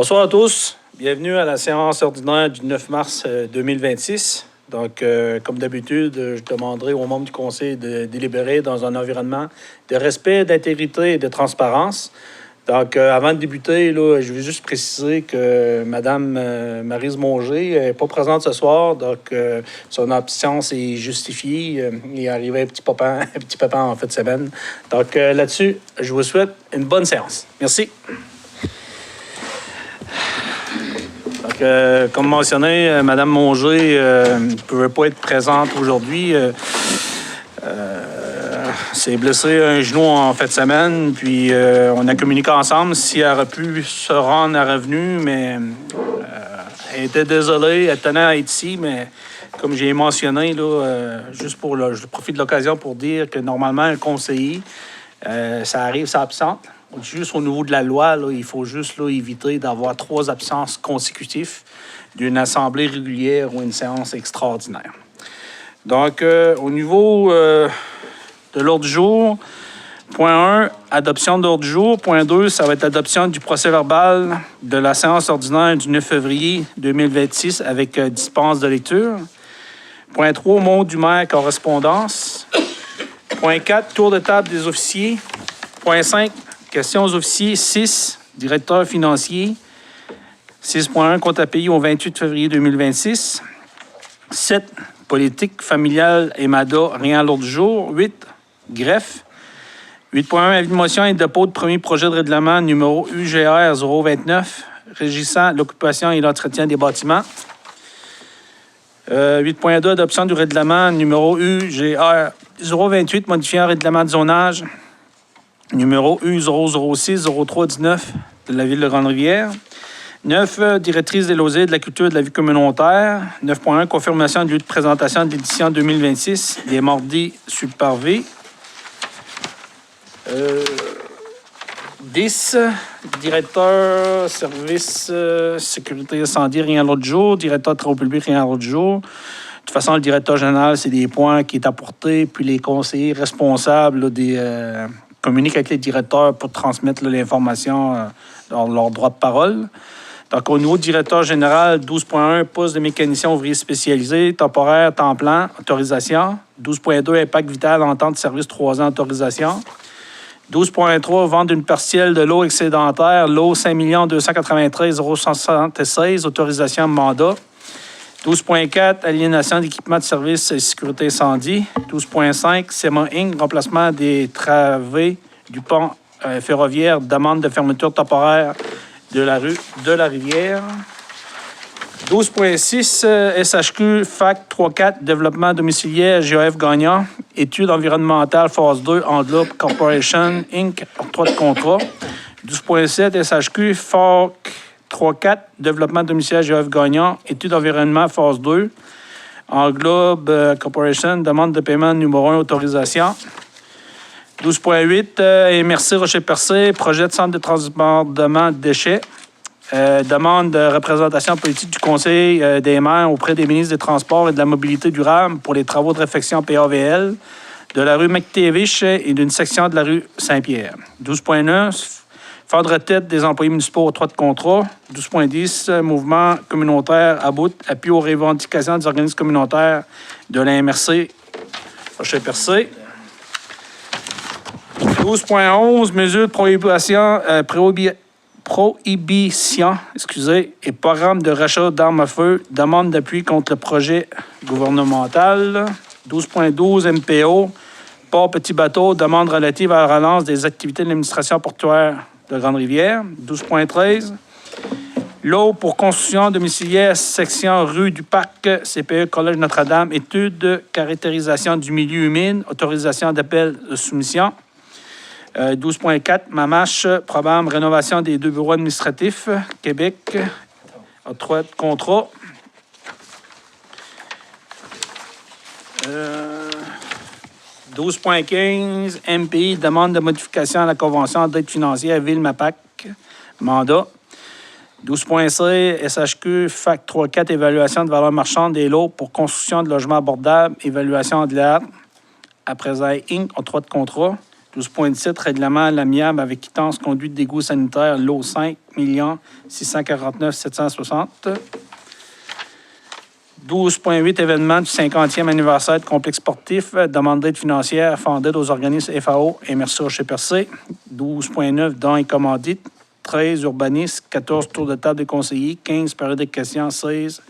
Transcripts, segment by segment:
Bonsoir à tous. Bienvenue à la séance ordinaire du 9 mars 2026. Donc, comme d'habitude, je demanderai aux membres du Conseil de délibérer dans un environnement de respect, d'intégrité et de transparence. Donc, avant de débuter, là, je veux juste préciser que Mme Maryse Monger n'est pas présente ce soir. Donc, son absence est justifiée. Il est arrivé un petit papa en fin de semaine. Donc, là-dessus, je vous souhaite une bonne séance. Merci. Donc, comme mentionné, Mme Monger ne pouvait pas être présente aujourd'hui. S'est blessé un genou en fin de semaine, puis on a communiqué ensemble si elle aurait pu se rendre à Revenu, mais elle était désolée, elle tenait à être ici, mais comme j'ai mentionné, là, juste pour je profite de l'occasion pour dire que normalement, un conseiller, ça arrive, ça absente. Juste au niveau de la loi, là, il faut juste là, éviter d'avoir 3 absences consécutives d'une assemblée régulière ou une séance extraordinaire. Donc, au niveau de l'ordre du jour, point 1, adoption de l'ordre du jour. Point 2, ça va être l'adoption du procès-verbal de la séance ordinaire du 9 février 2026 avec dispense de lecture. Point 3, mot du maire, correspondance. Point 4, tour de table des officiers. Point 5, questions aux officiers. 6, directeur financier. 6.1, compte à payer au 28 février 2026. 7, politique familiale et MADA, rien à l'ordre du jour. 8, greffe. 8.1, avis de motion et dépôt de premier projet de règlement numéro UGR 029, régissant l'occupation et l'entretien des bâtiments. 8.2, adoption du règlement numéro UGR 028, modifiant le règlement de zonage numéro U006-0319 de la ville de Grande-Rivière. 9, directrice des loisirs, de la culture et de la vie communautaire. 9.1, confirmation du lieu de présentation de l'édition 2026 des mardis sur le parvé. 10, directeur service sécurité incendie, rien à l'autre jour. Directeur de travaux publics, rien à l'autre jour. De toute façon, le directeur général, c'est des points qui est apporté, puis les conseillers responsables là, communiquent avec les directeurs pour transmettre là, l'information dans leur droit de parole. Donc, au niveau du directeur général, 12.1, poste de mécanicien ouvrier spécialisé, temporaire, temps plein, autorisation. 12.2, impact vital, entente de service 3 ans, autorisation. 12.3, vente d'une partielle de l'eau excédentaire, l'eau 5 293 176, autorisation mandat. 12.4, aliénation d'équipements de service et sécurité incendie. 12.5, SEMA Inc., remplacement des travées du pont ferroviaire, demande de fermeture temporaire de la rue de la Rivière. 12.6, SHQ, FAC 3.4, développement domiciliaire, GAF Gagnon, études environnementales, phase 2, Envelope Corporation, Inc., octroi de contrat. 12.7, SHQ, FAC 3.4, développement domiciliaire, GAF Gagnon, études environnement, phase 2, Englobe Corporation, demande de paiement numéro 1, autorisation. 12.8, MRC Rocher-Percé, projet de centre de transbordement de déchets. Demande de représentation politique du Conseil des maires auprès des ministres des Transports et de la Mobilité durable pour les travaux de réfection PAVL de la rue McTavish et d'une section de la rue Saint-Pierre. 12.9, fonds de retraite des employés municipaux au droit de contrat. 12.10, mouvement communautaire à bout, appui aux revendications des organismes communautaires de la MRC Rocher-Percé. 12.11, mesures de prohibition et programme de rachat d'armes à feu, demande d'appui contre le projet gouvernemental. 12.12, MPO, port petit bateau, demande relative à la relance des activités de l'administration portuaire de Grande-Rivière. 12.13, l'eau pour construction domiciliaire, section rue du Parc, CPE Collège Notre-Dame, étude de caractérisation du milieu humide, autorisation d'appel de soumission. 12.4, Mamache, programme rénovation des 2 bureaux administratifs, Québec, octroi de contrat. 12.15, MPI, demande de modification à la convention d'aide financière Ville-Mapac, mandat. 12.C, SHQ, FAC 3.4, évaluation de valeur marchande des lots pour construction de logements abordables, évaluation de l'art, après Inc., octroi de contrat. 12,7, règlement à l'amiable avec quittance conduite d'égout sanitaire, lot 5 649 760. 12,8, événement du 50e anniversaire du complexe sportif, demande d'aide financière, fondée aux organismes FAO et Merci Rocher Percé. 12,9, dons et commandites. 13, urbanistes. 14, tour de table des conseillers. 15, période de questions. 16,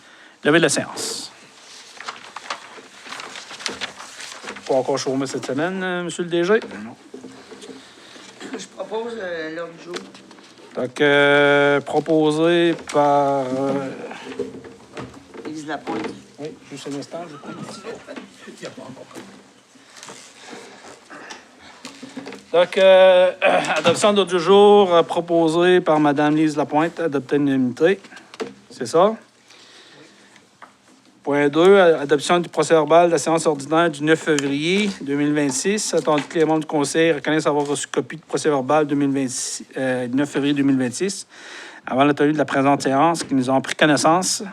levée de la séance. Pas encore chômé cette semaine, M. le DG? Non. Je propose l'ordre du jour. Donc, proposé par... Lise Lapointe. Oui, juste un instant, je prends Donc, adoption d'ordre du jour proposée par Mme Lise Lapointe, adopter une unanimité. C'est ça? Point 2, adoption du procès-verbal de la séance ordinaire du 9 février 2026. Attendu que les membres du Conseil reconnaissent avoir reçu copie du procès-verbal du 9 février 2026 avant la tenue de la présente séance, qui nous ont pris connaissance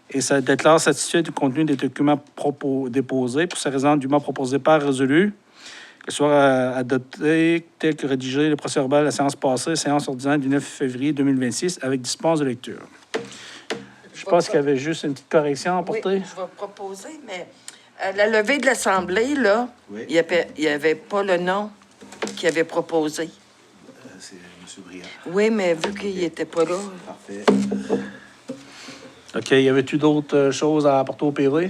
et ça déclare satisfait du contenu des documents déposés. Pour ces raisons, dûment proposé par résolu, que soit adopté tel que rédigé le procès-verbal de la séance passée, séance ordinaire du 9 février 2026, avec dispense de lecture. Je pense qu'il y avait juste une petite correction à apporter. Oui, je vais proposer, mais à la levée de l'Assemblée, là, oui. Il n'y avait pas le nom qu'il avait proposé. C'est M. Briand. Oui, mais vu qu'il n'était pas là... Parfait. OK. Y avait-tu d'autres choses à apporter au PV?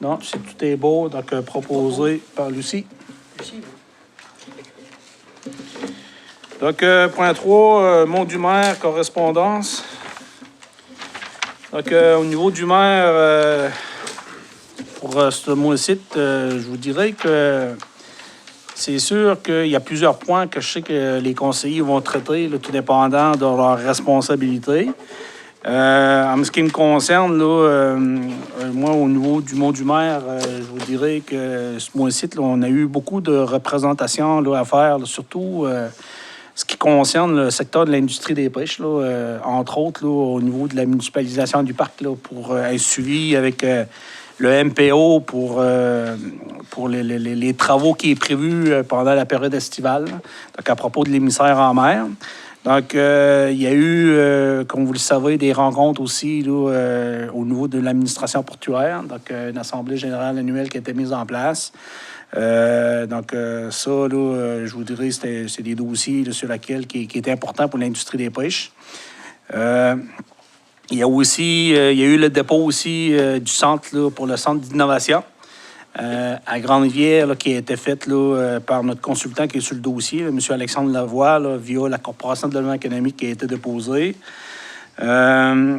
Non, si tout est beau, donc proposé par Lucie. Lucie, oui. Donc, point 3, mot du maire, correspondance. Donc, au niveau du maire, pour ce mois-ci, je vous dirais que c'est sûr qu'il y a plusieurs points que je sais que les conseillers vont traiter, là, tout dépendant de leur responsabilité. En ce qui me concerne, là, moi, au niveau du mot du maire, je vous dirais que ce mois-ci, là, on a eu beaucoup de représentations là, à faire, là, surtout... ce qui concerne le secteur de l'industrie des pêches, là, entre autres là, au niveau de la municipalisation du parc, là, pour un suivi avec le MPO pour les travaux qui est prévu pendant la période estivale, donc à propos de l'émissaire en mer. Donc, il y a eu, comme vous le savez, des rencontres aussi là, au niveau de l'administration portuaire, donc une assemblée générale annuelle qui a été mise en place. Ça, là, je vous dirais, c'est des dossiers là, sur lesquels qui est important pour l'industrie des pêches. Il y a aussi, il y a eu le dépôt aussi du centre là, pour le centre d'innovation à Grande-Rivière, là, qui a été fait là, par notre consultant qui est sur le dossier, là, M. Alexandre Lavoie, là, via la Corporation de développement économique qui a été déposée. Je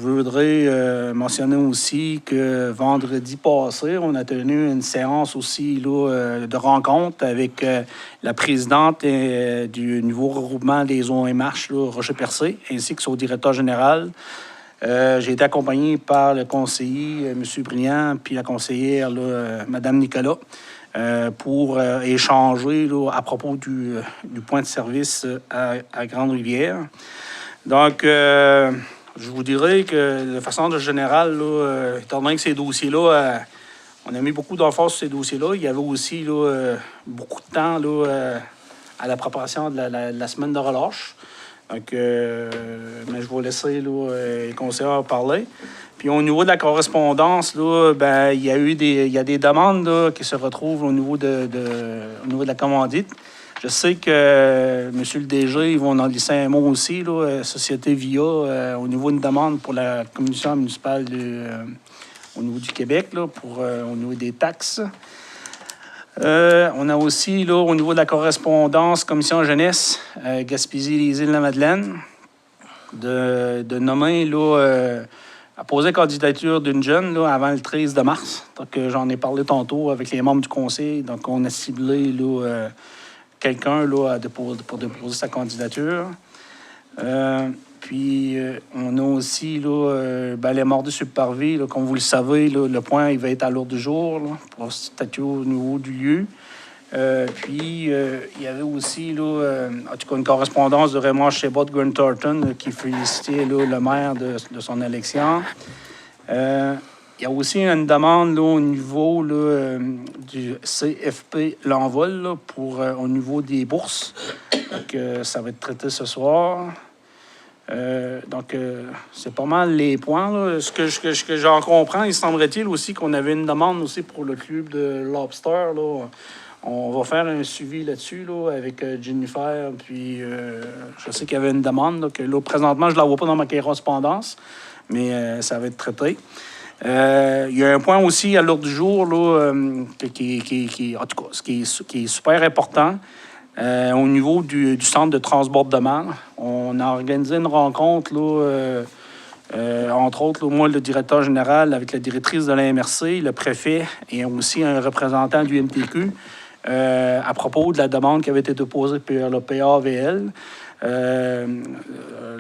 voudrais mentionner aussi que vendredi passé, on a tenu une séance aussi là, de rencontre avec la présidente du nouveau regroupement des OMH, là, Rocher-Percé, ainsi que son directeur général. J'ai été accompagné par le conseiller, M. Briand, puis la conseillère, là, Mme Nicolas, pour échanger là, à propos du point de service à Grande-Rivière. Donc, je vous dirais que de façon générale, là, étant donné que ces dossiers-là, on a mis beaucoup d'emphase sur ces dossiers-là, il y avait aussi là, beaucoup de temps là, à la préparation de la semaine de relâche. Donc, mais je vais laisser là, les conseillers parler. Puis au niveau de la correspondance, là, ben, il y a des demandes là, qui se retrouvent au niveau de la commandite. Je sais que M. le DG, ils vont en glisser un mot aussi, là, Société Via, au niveau d'une demande pour la commission municipale au niveau du Québec, là, au niveau des taxes. On a aussi, là, au niveau de la correspondance, commission jeunesse, Gaspésie, les Îles-de-la-Madeleine, de nommer, là, à poser candidature d'une jeune là, avant le 13 de mars. Donc, j'en ai parlé tantôt avec les membres du conseil. Donc, on a ciblé là, quelqu'un là, pour déposer sa candidature. On a aussi là, les mordus sur le parvis. Là, comme vous le savez, là, le point il va être à l'ordre du jour là, pour statuer au niveau du lieu. Il y avait aussi là, en tout cas une correspondance de Raymond Chabot de Grant Thornton qui félicitait là, le maire de son élection. Il y a aussi une demande là, au niveau là, du CFP L'Envol là, pour, au niveau des bourses. Donc, ça va être traité ce soir. Donc, c'est pas mal les points. Là. Ce que j'en comprends, il semblerait-il aussi qu'on avait une demande aussi pour le club de Lobster. Là. On va faire un suivi là-dessus là, avec Jennifer. Puis, je sais qu'il y avait une demande. Là, que, là, présentement, je ne la vois pas dans ma correspondance, mais ça va être traité. Il y a un point aussi à l'ordre du jour, là, en tout cas, qui est super important. Au niveau du centre de transbordement, on a organisé une rencontre, là, entre autres, là, moi, le directeur général, avec la directrice de la MRC, le préfet et aussi un représentant du MTQ, à propos de la demande qui avait été déposée par le PAVL.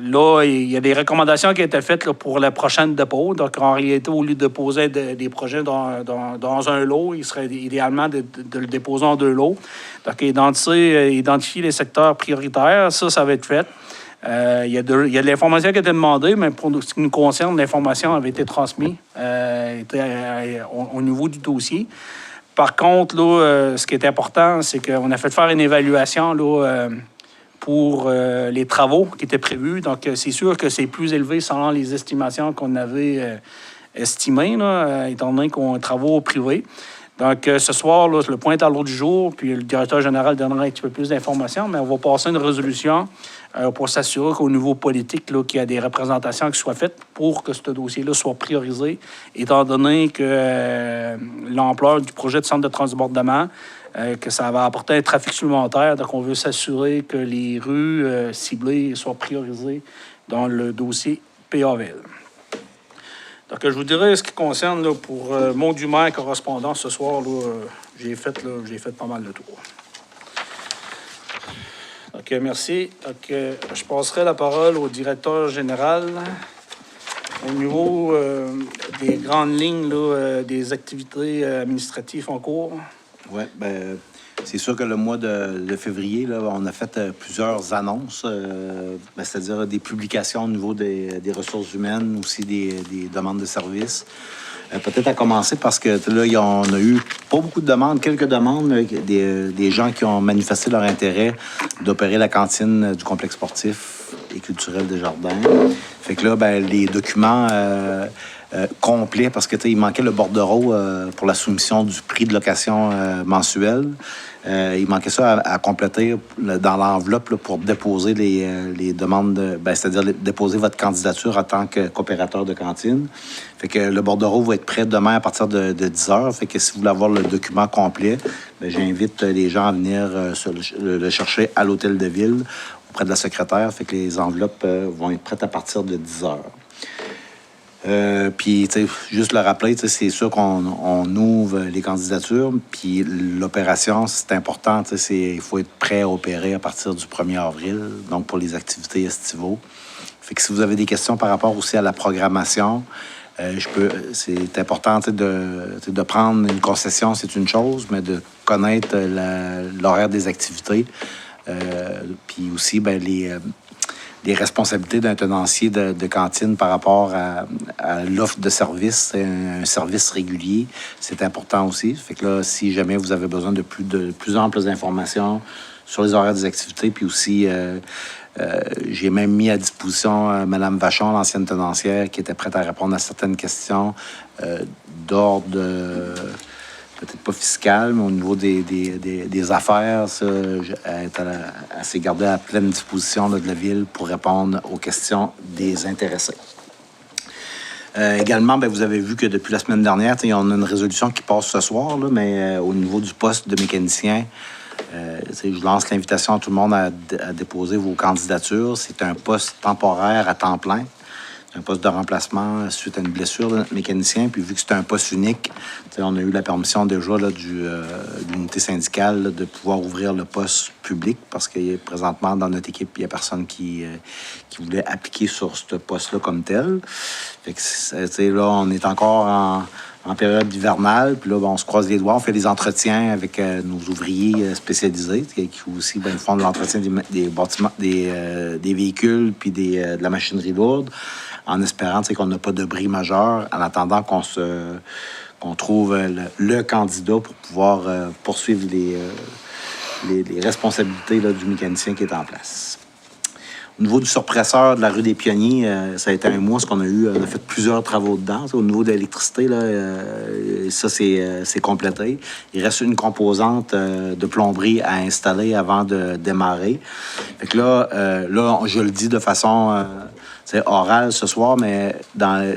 Là, il y a des recommandations qui ont été faites là, pour la prochaine dépôt. Donc, en réalité, au lieu de déposer des projets dans un lot, il serait idéalement de le déposer en 2 lots. Donc, identifier les secteurs prioritaires, ça va être fait. Il y a de l'information qui a été demandée, mais pour ce qui nous concerne, l'information avait été transmise au niveau du dossier. Par contre, là, ce qui est important, c'est qu'on a fait faire une évaluation là, pour les travaux qui étaient prévus. Donc, c'est sûr que c'est plus élevé selon les estimations qu'on avait estimées, là, étant donné qu'on a travaux privés. Donc, ce soir, là, le point est à l'ordre du jour, puis le directeur général donnera un petit peu plus d'informations, mais on va passer une résolution pour s'assurer qu'au niveau politique, là, qu'il y a des représentations qui soient faites pour que ce dossier-là soit priorisé, étant donné que l'ampleur du projet de centre de transbordement, que ça va apporter un trafic supplémentaire. Donc, on veut s'assurer que les rues ciblées soient priorisées dans le dossier PAVL. Donc, je vous dirais, ce qui concerne là, pour Mont-du-Maire correspondance ce soir, j'ai fait pas mal de tours. Donc, merci. Donc, je passerai la parole au directeur général au niveau des grandes lignes là, des activités administratives en cours. Oui, bien, c'est sûr que le mois de février, là, on a fait plusieurs annonces, c'est-à-dire des publications au niveau des ressources humaines, aussi des demandes de services. Peut-être à commencer parce que là, on a eu pas beaucoup de demandes, quelques demandes, des gens qui ont manifesté leur intérêt d'opérer la cantine du complexe sportif et culturel des Jardins. Fait que là, ben, les documents complets, parce que il manquait le bordereau pour la soumission du prix de location mensuel. Il manquait ça à compléter dans l'enveloppe là, pour déposer les demandes, c'est-à-dire déposer votre candidature en tant qu'opérateur de cantine. Fait que le bordereau va être prêt demain à partir de 10 heures. Fait que si vous voulez avoir le document complet, bien, j'invite les gens à venir le chercher à l'hôtel de ville auprès de la secrétaire. Fait que les enveloppes vont être prêtes à partir de 10 heures. Puis, juste le rappeler, c'est sûr qu'on ouvre les candidatures, puis l'opération, c'est important, il faut être prêt à opérer à partir du 1er avril, donc pour les activités estivaux. Fait que si vous avez des questions par rapport aussi à la programmation, c'est important de prendre une concession, c'est une chose, mais de connaître l'horaire des activités, puis aussi, les responsabilités d'un tenancier de cantine par rapport à l'offre de service, un service régulier, c'est important aussi. Fait que là, si jamais vous avez besoin de plus amples informations sur les horaires des activités, puis aussi, j'ai même mis à disposition Mme Vachon, l'ancienne tenancière, qui était prête à répondre à certaines questions d'ordre peut-être pas fiscal, mais au niveau des affaires, ça, elle s'est gardée à pleine disposition là, de la Ville pour répondre aux questions des intéressés. Également, vous avez vu que depuis la semaine dernière, on a une résolution qui passe ce soir, là, mais au niveau du poste de mécanicien, je lance l'invitation à tout le monde à déposer vos candidatures. C'est un poste temporaire à temps plein. Un poste de remplacement suite à une blessure de notre mécanicien. Puis vu que c'est un poste unique, on a eu la permission déjà là, de l'unité syndicale là, de pouvoir ouvrir le poste public parce que présentement, dans notre équipe, il n'y a personne qui voulait appliquer sur ce poste-là comme tel. Fait que, là, on est encore en période hivernale. Puis là, on se croise les doigts. On fait des entretiens avec nos ouvriers spécialisés qui aussi font de l'entretien des bâtiments, des véhicules puis de la machinerie lourde. en espérant qu'on n'a pas de bris majeur, en attendant qu'on trouve le candidat pour pouvoir poursuivre les responsabilités là, du mécanicien qui est en place. Au niveau du surpresseur de la rue des Pionniers, ça a été un mois, on a fait plusieurs travaux dedans. Au niveau de l'électricité, là, ça, c'est complété. Il reste une composante de plomberie à installer avant de démarrer. Fait que là, je le dis de façon orale ce soir, mais dans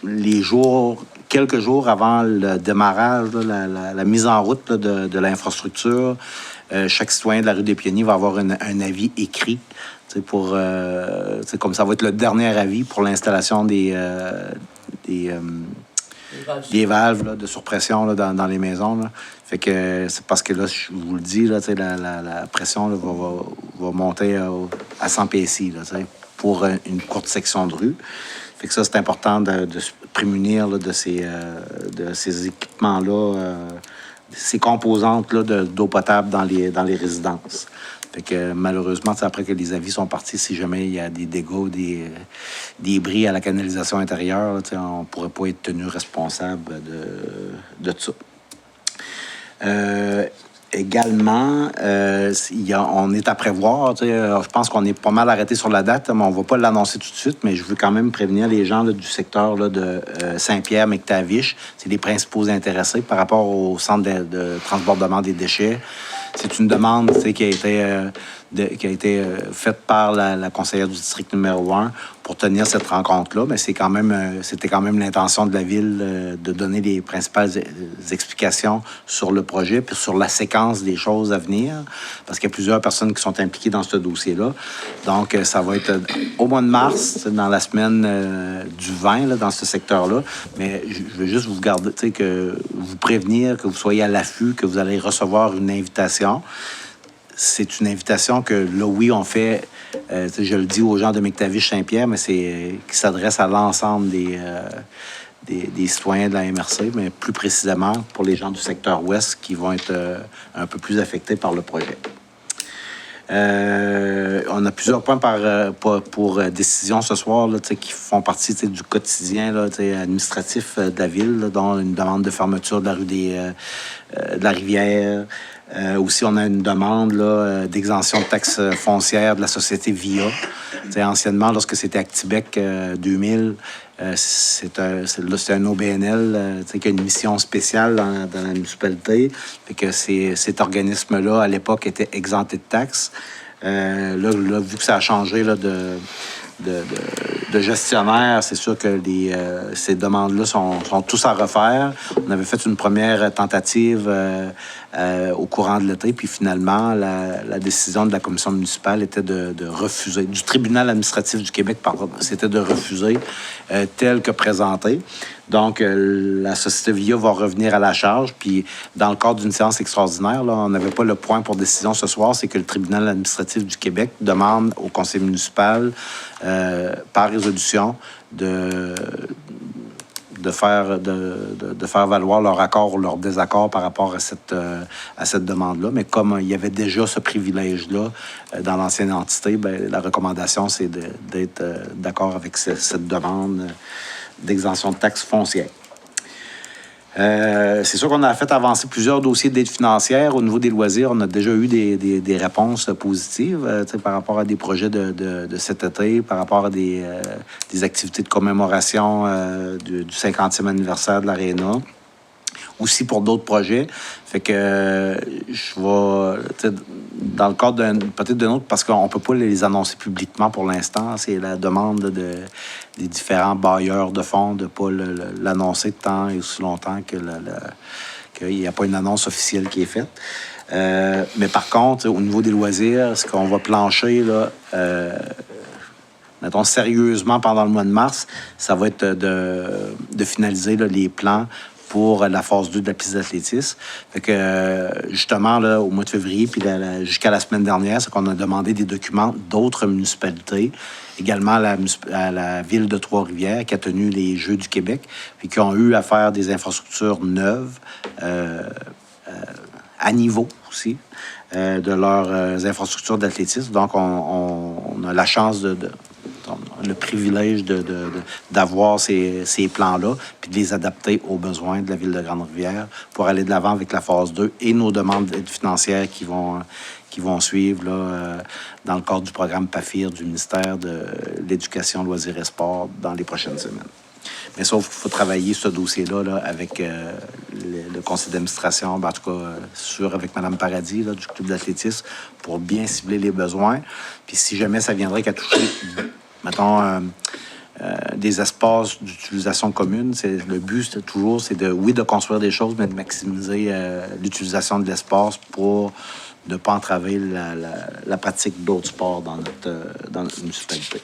les jours, quelques jours avant le démarrage, là, la mise en route là, de l'infrastructure, chaque citoyen de la rue des Pionniers va avoir un avis écrit. Comme ça va être le dernier avis pour l'installation des valves là, de surpression là, dans les maisons. Là. Fait que c'est parce que là, je vous le dis, là, la pression là, va monter à 100 PSI là, pour une courte section de rue. Fait que ça, c'est important de se prémunir là, de ces équipements-là, ces composantes-là d'eau potable dans les résidences. Fait que malheureusement, après que les avis sont partis, si jamais il y a des dégâts, des bris à la canalisation intérieure, là, on ne pourrait pas être tenu responsable de ça. Également, on est à prévoir. Je pense qu'on est pas mal arrêté sur la date, mais on ne va pas l'annoncer tout de suite. Mais je veux quand même prévenir les gens là, du secteur là, de Saint-Pierre-Mactavish. C'est les principaux intéressés par rapport au centre de transbordement des déchets. C'est une demande qui a été faite par la conseillère du district numéro 1 pour tenir cette rencontre-là. Mais c'était quand même l'intention de la Ville de donner les principales explications sur le projet puis sur la séquence des choses à venir, parce qu'il y a plusieurs personnes qui sont impliquées dans ce dossier-là. Donc, ça va être au mois de mars, dans la semaine du 20, là, dans ce secteur-là. Mais je veux juste vous prévenir, que vous soyez à l'affût, que vous allez recevoir une invitation. C'est une invitation que, là, oui, on fait, je le dis aux gens de Mactavish-Saint-Pierre, mais qui s'adresse à l'ensemble des citoyens de la MRC, mais plus précisément pour les gens du secteur ouest qui vont être un peu plus affectés par le projet. On a plusieurs points pour décision ce soir là, qui font partie du quotidien là, administratif de la Ville, là, dont une demande de fermeture de la rue de la Rivière. Aussi, on a une demande là, d'exemption de taxes foncières de la société VIA. Anciennement, lorsque c'était Actibec 2000, c'est un OBNL qui a une mission spéciale dans la municipalité. Fait que cet organisme-là, à l'époque, était exempté de taxes. Là, vu que ça a changé là, de gestionnaire, c'est sûr que ces demandes-là sont tous à refaire. On avait fait une première tentative au courant de l'été, puis finalement, la décision de la commission municipale était de refuser, du tribunal administratif du Québec, pardon, c'était de refuser tel que présenté. Donc, la société VIA va revenir à la charge. Puis, dans le cadre d'une séance extraordinaire, là, on n'avait pas le point pour décision ce soir, c'est que le tribunal administratif du Québec demande au conseil municipal, par résolution, de faire valoir leur accord ou leur désaccord par rapport à cette demande-là. Mais comme il y avait déjà ce privilège-là dans l'ancienne entité, la recommandation, c'est d'être d'accord avec cette demande d'exemption de taxes foncières. C'est sûr qu'on a fait avancer plusieurs dossiers d'aide financière. Au niveau des loisirs, on a déjà eu des réponses positives par rapport à des projets de cet été, par rapport à des activités de commémoration du 50e anniversaire de l'Aréna. Aussi pour d'autres projets. Fait que je vais, dans le cadre peut-être d'un autre, parce qu'on ne peut pas les annoncer publiquement pour l'instant. C'est la demande des différents bailleurs de fonds de ne pas l'annoncer tant et aussi longtemps qu'il n'y a pas une annonce officielle qui est faite. Mais par contre, au niveau des loisirs, ce qu'on va plancher, là, mettons sérieusement pendant le mois de mars, ça va être de finaliser là, les plans pour la phase 2 de la piste d'athlétisme. Fait que, justement, là, au mois de février, puis jusqu'à la semaine dernière, c'est qu'on a demandé des documents d'autres municipalités, également à la ville de Trois-Rivières, qui a tenu les Jeux du Québec, puis qui ont eu à faire des infrastructures neuves, à niveau aussi, de leurs infrastructures d'athlétisme. Donc, on a la chance le privilège d'avoir ces plans-là, puis de les adapter aux besoins de la Ville de Grande-Rivière pour aller de l'avant avec la phase 2 et nos demandes d'aide financière qui vont suivre là, dans le cadre du programme PAFIR du ministère de l'Éducation, Loisirs et Sports dans les prochaines semaines. Mais sauf qu'il faut travailler ce dossier-là là, avec le conseil d'administration, en tout cas, avec Mme Paradis là, du club d'athlétisme pour bien cibler les besoins. Puis si jamais ça viendrait qu'à toucher, mettons, des espaces d'utilisation commune, le but, c'est de construire des choses, mais de maximiser l'utilisation de l'espace pour ne pas entraver la pratique d'autres sports dans notre municipalité.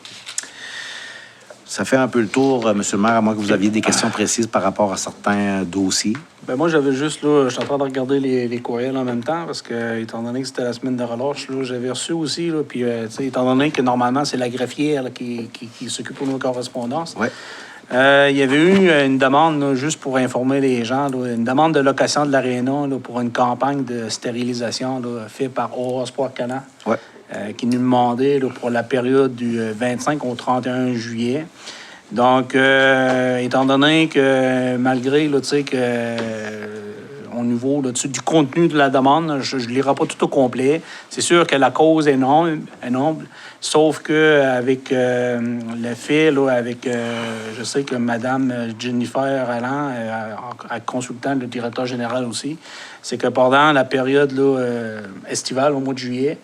Ça fait un peu le tour, M. le maire, à moins que vous aviez des questions précises par rapport à certains dossiers. Ben moi, j'avais juste, là, je suis en train de regarder les courriels en même temps, parce que, étant donné que c'était la semaine de relâche, là, j'avais reçu aussi, là, puis, tu sais, étant donné que normalement, c'est la greffière là, qui s'occupe de nos correspondances. Ouais. Il y avait eu une demande, là, juste pour informer les gens, là, une demande de location de l'aréna là, pour une campagne de stérilisation là, faite par Aura Sport Canan. Ouais. Qui nous demandait là, pour la période du 25 au 31 juillet. Donc, étant donné que malgré là, au niveau là, du contenu de la demande, je ne lirai pas tout au complet. C'est sûr que la cause est noble, sauf qu'avec le fait, là, je sais que Mme Jennifer Allan, consultant le directeur général aussi, c'est que pendant la période là, estivale, au mois de juillet,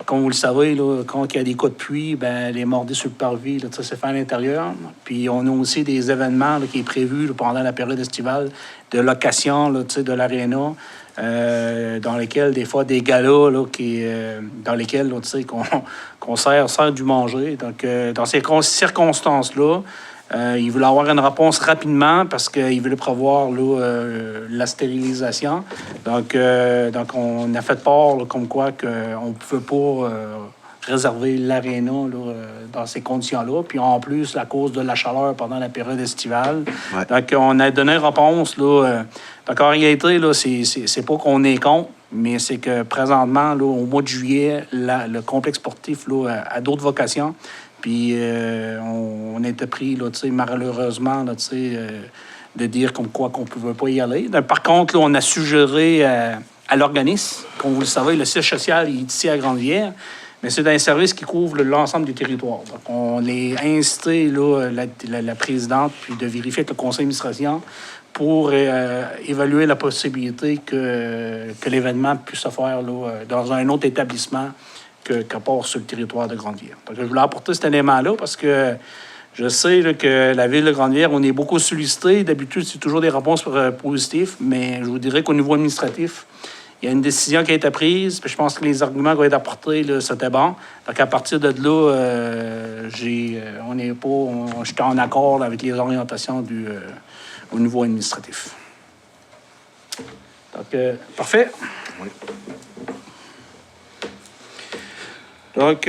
comme vous le savez, là, quand il y a des cas de pluie, ben, les mordis sur le parvis, là, c'est fait à l'intérieur. Puis on a aussi des événements là, qui est prévu là, pendant la période estivale de location là, de l'aréna, dans lesquels, des fois, des galas là, dans lesquels là, qu'on sert du manger. Donc, dans ces circonstances-là, il voulait avoir une réponse rapidement parce qu'il voulait prévoir là, la stérilisation. Donc, on a fait part là, comme quoi qu'on ne pouvait pas réserver l'aréna dans ces conditions-là. Puis en plus, à cause de la chaleur pendant la période estivale. Ouais. Donc, on a donné réponse. Là, donc, en réalité, là, c'est pas qu'on est contre, mais c'est que présentement, là, au mois de juillet, le complexe sportif là, a d'autres vocations. Puis on était pris, là, malheureusement, là, de dire comme quoi qu'on ne pouvait pas y aller. Par contre, là, on a suggéré à l'organisme, comme vous le savez, le siège social est ici à Grande-Rivière, mais c'est un service qui couvre l'ensemble du territoire. Donc, on est incité, là, la présidente, puis de vérifier avec le conseil d'administration pour évaluer la possibilité que l'événement puisse se faire là, dans un autre établissement qu'à part sur le territoire de Grande-Rivière. Donc, je voulais apporter cet élément-là parce que je sais là, que la Ville de Grande-Rivière, on est beaucoup sollicité. D'habitude, c'est toujours des réponses positives, mais je vous dirais qu'au niveau administratif, il y a une décision qui a été prise, puis je pense que les arguments qui ont été apportés, là, c'était bon. Donc, à partir de là, j'étais en accord là, avec les orientations au niveau administratif. Donc, parfait. Oui. Donc,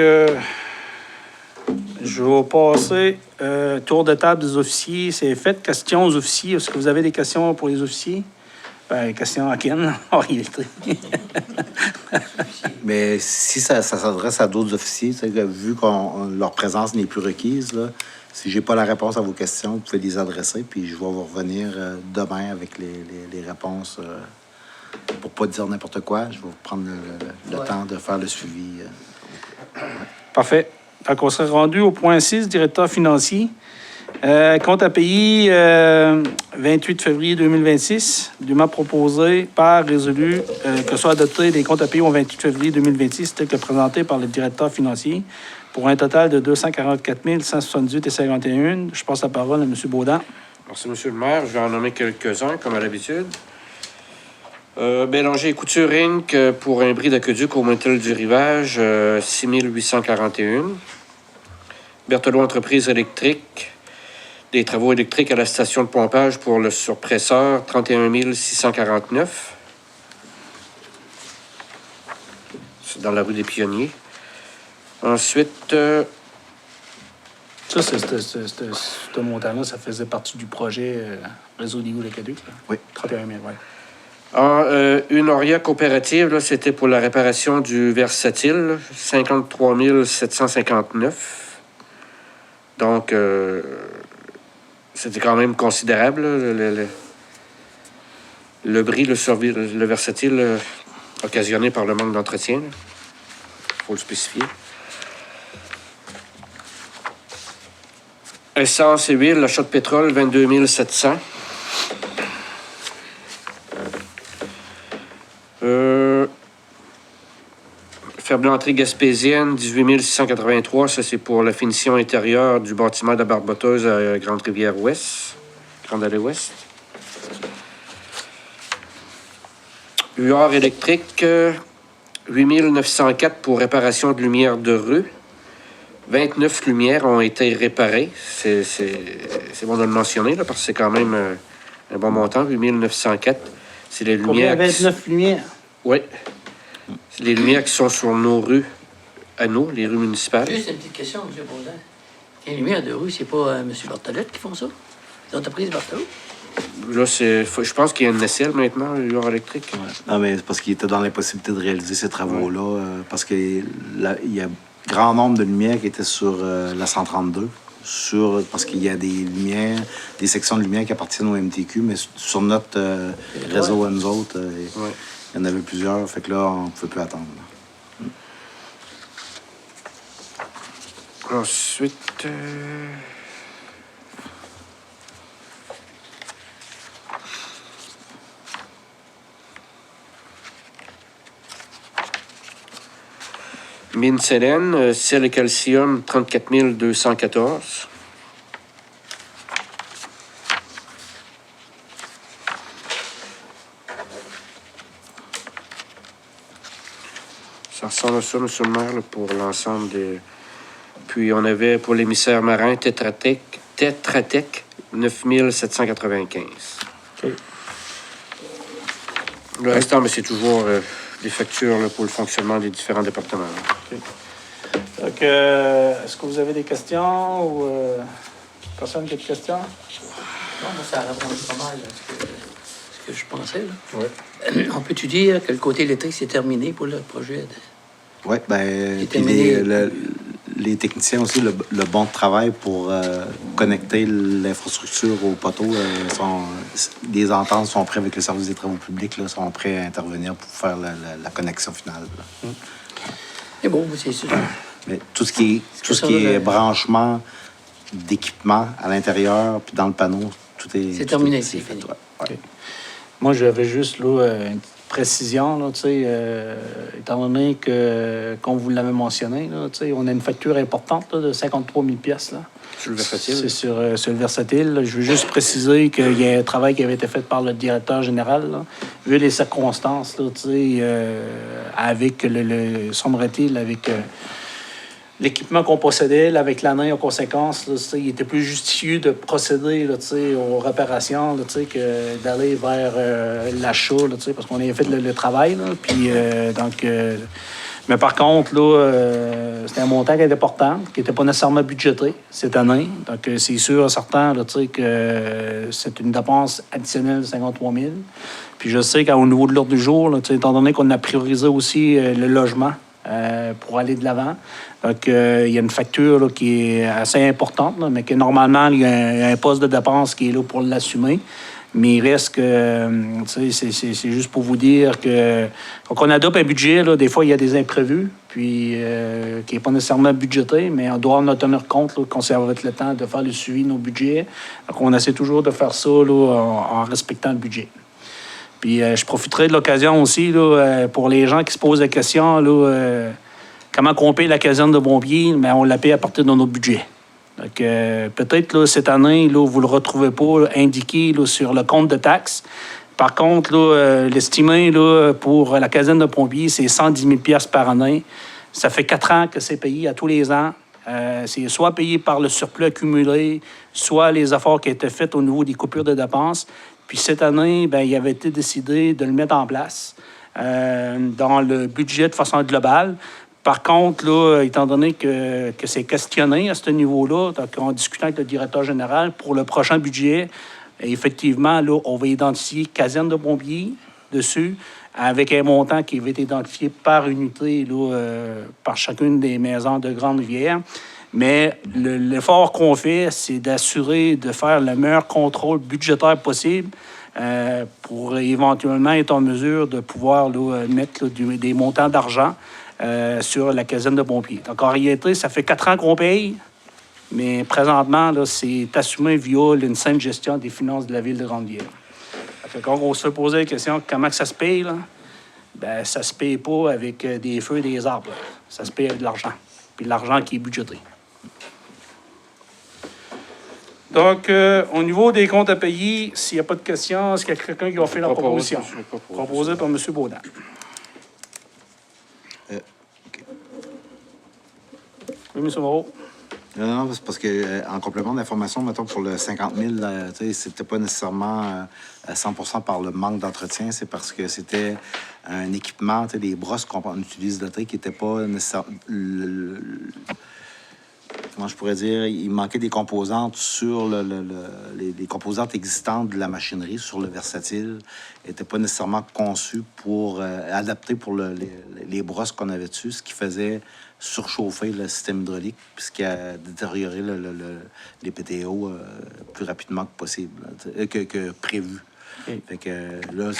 je vais passer tour de table des officiers. C'est fait. Questions aux officiers. Est-ce que vous avez des questions pour les officiers? Ben, questions à Ken, en réalité. Mais si ça s'adresse à d'autres officiers, vu que leur présence n'est plus requise, là, si j'ai pas la réponse à vos questions, vous pouvez les adresser, puis je vais vous revenir demain avec les réponses. Pour pas dire n'importe quoi, je vais prendre le temps de faire le suivi. Parfait. Donc, on serait rendu au point 6, directeur financier. Compte à payer 28 février 2026, dûment proposé par résolu que soit adopté les comptes à payer au 28 février 2026, tel que présenté par le directeur financier, pour un total de 244 178,51. Je passe la parole à M. Baudin. Merci, M. le maire. Je vais en nommer quelques-uns, comme à l'habitude. Bélanger et Couture Inc. Pour un bris d'aqueduc au Montel du Rivage, 6 841. Berthelot Entreprise électrique, des travaux électriques à la station de pompage pour le surpresseur, 31 649. C'est dans la rue des Pionniers. Ensuite, Ça, ce montant-là, ça faisait partie du projet Réseau Ligues-Lacaduc. Oui. 31 000, oui. Une Oria coopérative, là, c'était pour la réparation du versatile, 53 759. Donc, c'était quand même considérable, là, le bris, le versatile occasionné par le manque d'entretien. Il faut le spécifier. Essence et huile, l'achat de pétrole, 22 700. Ferblanterie gaspésienne, 18 683. Ça, c'est pour la finition intérieure du bâtiment de la Barboteuse à Grande-Rivière-Ouest. Grande-Allée-Ouest. Huard électrique, 8 904 pour réparation de lumière de rue. 29 lumières ont été réparées. C'est bon de le mentionner, là, parce que c'est quand même un bon montant, 8 904. C'est les lumières... 29 lumières? Oui. C'est les lumières qui sont sur nos rues, à nous, les rues municipales. Juste une petite question, M. Baudin. Les lumières de rue, c'est pas M. Bartolette qui font ça? L'entreprise Bartolette? Là, je pense qu'il y a une nacelle maintenant, le Huard électrique. Ouais. Non, mais c'est parce qu'il était dans l'impossibilité de réaliser ces travaux-là, parce qu'il y a grand nombre de lumières qui étaient sur la 132, parce qu'il y a des lumières, des sections de lumière qui appartiennent au MTQ, mais sur notre réseau à nous autres, il y en avait plusieurs, fait que là, on ne pouvait plus attendre. Ensuite... Mine Sélène, sel et calcium, 34 214. Ça ressemble à ça, M. le maire, là, pour l'ensemble des... Puis on avait pour l'émissaire marin Tétratec, 9 795. OK. Le restant, mais c'est toujours des factures là, pour le fonctionnement des différents départements. Là. Donc, est-ce que vous avez des questions ou personne qui a des questions? Non, moi, ça répond pas mal à ce que je pensais. Là. Ouais. On peut-tu dire que le côté électrique, c'est terminé pour le projet? Oui, bien, puis terminé. les techniciens aussi, le bon de travail pour connecter l'infrastructure au poteau, les ententes sont prêts avec le service des travaux publics, là, sont prêts à intervenir pour faire la connexion finale. C'est bon, c'est sûr. Mais tout ce qui est branchement d'équipement à l'intérieur, puis dans le panneau, tout est... C'est terminé, c'est c'est fini. ouais. OK. Moi, j'avais juste là, une précision, là, étant donné que, comme vous l'avez mentionné, là, on a une facture importante là, de 53 000 pièces là. Sur le versatile. C'est sur le versatile. Là. Je veux juste préciser qu'il y a un travail qui avait été fait par le directeur général. Là. Vu les circonstances, là, avec le semble-t-il, avec l'équipement qu'on possédait, là, avec l'année en conséquence, là, il était plus justifié de procéder là, aux réparations là, que d'aller vers l'achat, là, parce qu'on avait fait le travail. Là, puis, mais par contre, là, c'était un montant qui était important, qui n'était pas nécessairement budgété cette année. Donc, c'est sûr, certain, là, que c'est une dépense additionnelle de 53 000. Puis je sais qu'au niveau de l'ordre du jour, là, étant donné qu'on a priorisé aussi le logement pour aller de l'avant, donc il y a une facture là, qui est assez importante, là, mais que normalement, il y a un poste de dépense qui est là pour l'assumer. Mais il reste que, c'est juste pour vous dire que quand on adopte un budget, là, des fois, il y a des imprévus, puis qui n'est pas nécessairement budgété, mais on doit en tenir compte, là, qu'on ça va être le temps de faire le suivi de nos budgets. Donc, on essaie toujours de faire ça là, en respectant le budget. Puis, je profiterai de l'occasion aussi là, pour les gens qui se posent la question, là, comment on paye la caserne de pompiers, mais on la paye à partir de notre budget. Donc, peut-être là, cette année, là, vous ne le retrouvez pas là, indiqué là, sur le compte de taxes. Par contre, là, l'estimé là, pour la caserne de pompiers, c'est 110 000 $ par année. Ça fait 4 ans que c'est payé à tous les ans. C'est soit payé par le surplus accumulé, soit les efforts qui étaient faits au niveau des coupures de dépenses. Puis cette année, bien, il avait été décidé de le mettre en place dans le budget de façon globale. Par contre, là, étant donné que c'est questionné à ce niveau-là, donc en discutant avec le directeur général pour le prochain budget, effectivement, là, on va identifier caserne de pompiers dessus, avec un montant qui va être identifié par unité, là, par chacune des maisons de Grande-Rivière. Mais l'effort qu'on fait, c'est d'assurer de faire le meilleur contrôle budgétaire possible pour éventuellement être en mesure de pouvoir là, mettre là, des montants d'argent sur la caserne de pompiers. Donc, en réalité, ça fait 4 ans qu'on paye, mais présentement, là, c'est assumé via une saine gestion des finances de la ville de Grande-Bière. Quand on se fait poser la question comment que ça se paye, là, ben, ça se paye pas avec des feux et des arbres. Là. Ça se paye avec de l'argent. Puis de l'argent qui est budgété. Donc, au niveau des comptes à payer, s'il n'y a pas de questions, est-ce qu'il y a quelqu'un qui va faire la proposition? Proposée par M. Baudin. OK. Oui, M. Moreau. Non, c'est parce que en complément d'information, mettons, pour le 50 000, c'était pas nécessairement à 100 par le manque d'entretien, c'est parce que c'était un équipement, des brosses qu'on utilise de tri qui n'étaient pas nécessairement... Comment je pourrais dire? Il manquait des composantes sur les composantes existantes de la machinerie, sur le versatile, n'étaient pas nécessairement conçues pour... adaptées pour les brosses qu'on avait dessus, ce qui faisait surchauffer le système hydraulique, puisqu'il a détérioré les PTO plus rapidement que possible, que prévu. Okay. Fait que là,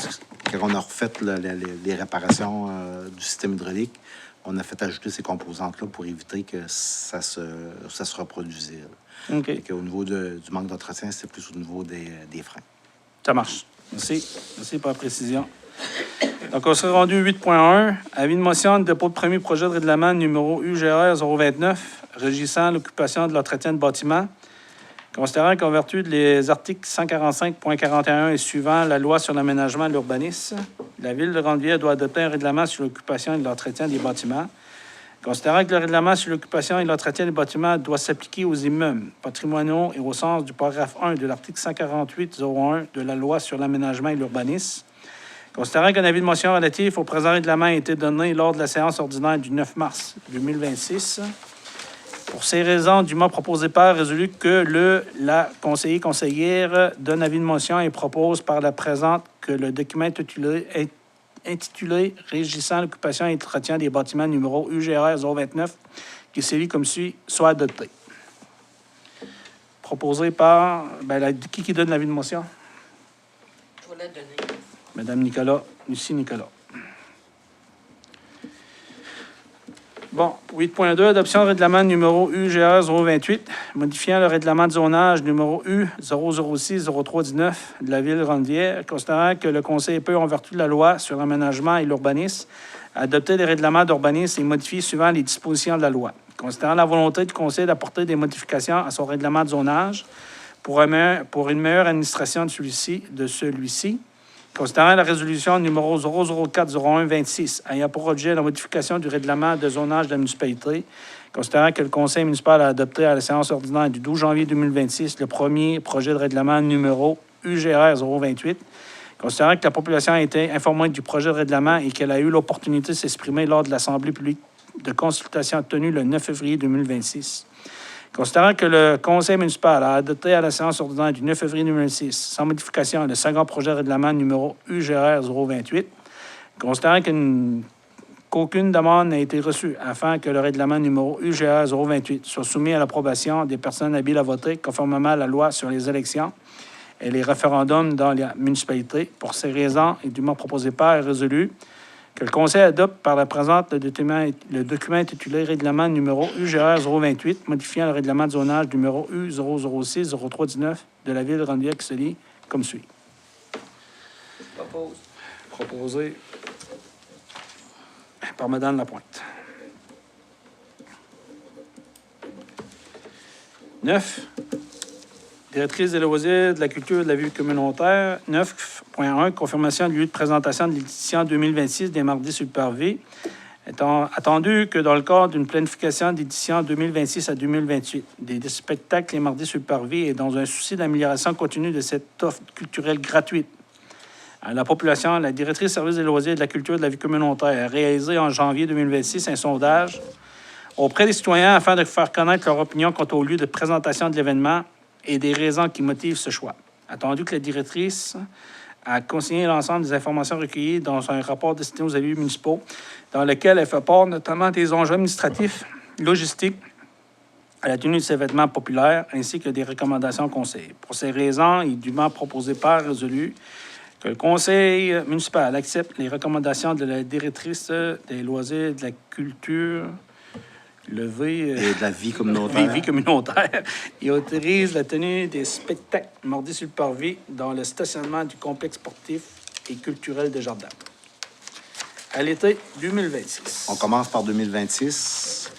quand on a refait les réparations du système hydraulique, on a fait ajouter ces composantes-là pour éviter que ça se reproduisait. Okay. Au niveau du manque d'entretien, c'était plus au niveau des freins. Ça marche. Merci. Merci pour la précision. Donc, on s'est rendu 8.1. Avis de motion de dépôt de premier projet de règlement numéro UGR 029, régissant l'occupation de l'entretien de bâtiments. Considérant qu'en vertu des articles 145.41 et suivant la loi sur l'aménagement et l'urbanisme, la Ville de Grande-Bière doit adopter un règlement sur l'occupation et l'entretien des bâtiments. Considérant que le règlement sur l'occupation et l'entretien des bâtiments doit s'appliquer aux immeubles patrimoniaux et au sens du paragraphe 1 de l'article 148.01 de la loi sur l'aménagement et l'urbanisme, considérant qu'un avis de motion relatif au présent règlement a été donné lors de la séance ordinaire du 9 mars 2026, pour ces raisons, dûment proposé par résolu que la conseillère donne avis de motion et propose par la présente que le document intitulé Régissant l'occupation et l'entretien des bâtiments numéro UGR 029, qui s'élit comme suit, soit adopté. Proposé par... qui donne l'avis de motion? Je vais la donner. Madame Nicolas, Lucie Nicolas. Bon, 8.2, adoption du règlement numéro UGR 028, modifiant le règlement de zonage numéro U006-0319 de la Ville de Grande-Bière, considérant que le Conseil peut, en vertu de la loi sur l'aménagement et l'urbanisme, adopter des règlements d'urbanisme et modifier suivant les dispositions de la loi. Considérant la volonté du Conseil d'apporter des modifications à son règlement de zonage pour une meilleure administration de celui-ci, considérant la résolution numéro 004-01-26 ayant pour objet la modification du règlement de zonage de la municipalité, considérant que le Conseil municipal a adopté à la séance ordinaire du 12 janvier 2026 le premier projet de règlement numéro UGR 028, considérant que la population a été informée du projet de règlement et qu'elle a eu l'opportunité de s'exprimer lors de l'Assemblée publique de consultation tenue le 9 février 2026. Considérant que le Conseil municipal a adopté à la séance ordinaire du 9 février 2006, sans modification, le second projet de règlement numéro UGR 028, considérant qu'aucune demande n'a été reçue afin que le règlement numéro UGR 028 soit soumis à l'approbation des personnes habiles à voter conformément à la loi sur les élections et les référendums dans la municipalité. Pour ces raisons, et dûment proposé par et résolu, que le Conseil adopte par la présente le document intitulé Règlement numéro UGR 028, modifiant le règlement de zonage numéro U006-0319 de la Ville de Grande-Bière qui se lit comme suit. Proposé par Mme Lapointe. 9. Directrice des loisirs, de la culture et de la vie communautaire. 9.1. Confirmation du lieu de présentation de l'édition 2026 des mardis sur le parvis. Étant attendu que dans le cadre d'une planification d'édition 2026 à 2028, des spectacles les mardis sur le parvis et dans un souci d'amélioration continue de cette offre culturelle gratuite à la population, la directrice service des loisirs, de la culture et de la vie communautaire a réalisé en janvier 2026 un sondage auprès des citoyens afin de faire connaître leur opinion quant au lieu de présentation de l'événement et des raisons qui motivent ce choix. Attendu que la directrice a consigné l'ensemble des informations recueillies dans un rapport destiné aux élus municipaux, dans lequel elle fait part notamment des enjeux administratifs, logistiques, à la tenue de ces vêtements populaires, ainsi que des recommandations au Conseil. Pour ces raisons, il est dûment proposé par résolu que le Conseil municipal accepte les recommandations de la directrice des loisirs et de la culture levée Et de la vie communautaire. vie communautaire et autorise la tenue des spectacles mardi sur le parvis dans le stationnement du complexe sportif et culturel de Jardin à l'été 2026. On commence par 2026.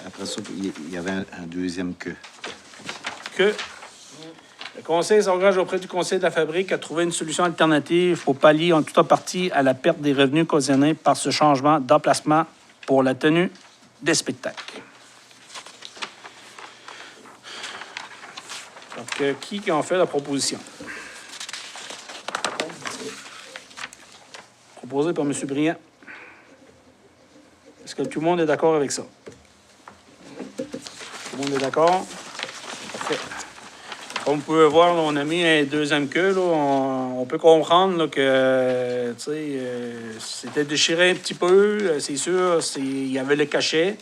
Après ça, il y avait un deuxième que. Que le Conseil s'engage auprès du Conseil de la Fabrique à trouver une solution alternative pour pallier en tout ou partie à la perte des revenus occasionnés par ce changement d'emplacement pour la tenue des spectacles. Donc, qui en fait la proposition? Proposé par M. Briand. Est-ce que tout le monde est d'accord avec ça? Tout le monde est d'accord? Parfait. Comme vous pouvez voir, là, on a mis un deuxième queue. Là, on peut comprendre là, que c'était déchiré un petit peu. C'est sûr, il y avait le cachet.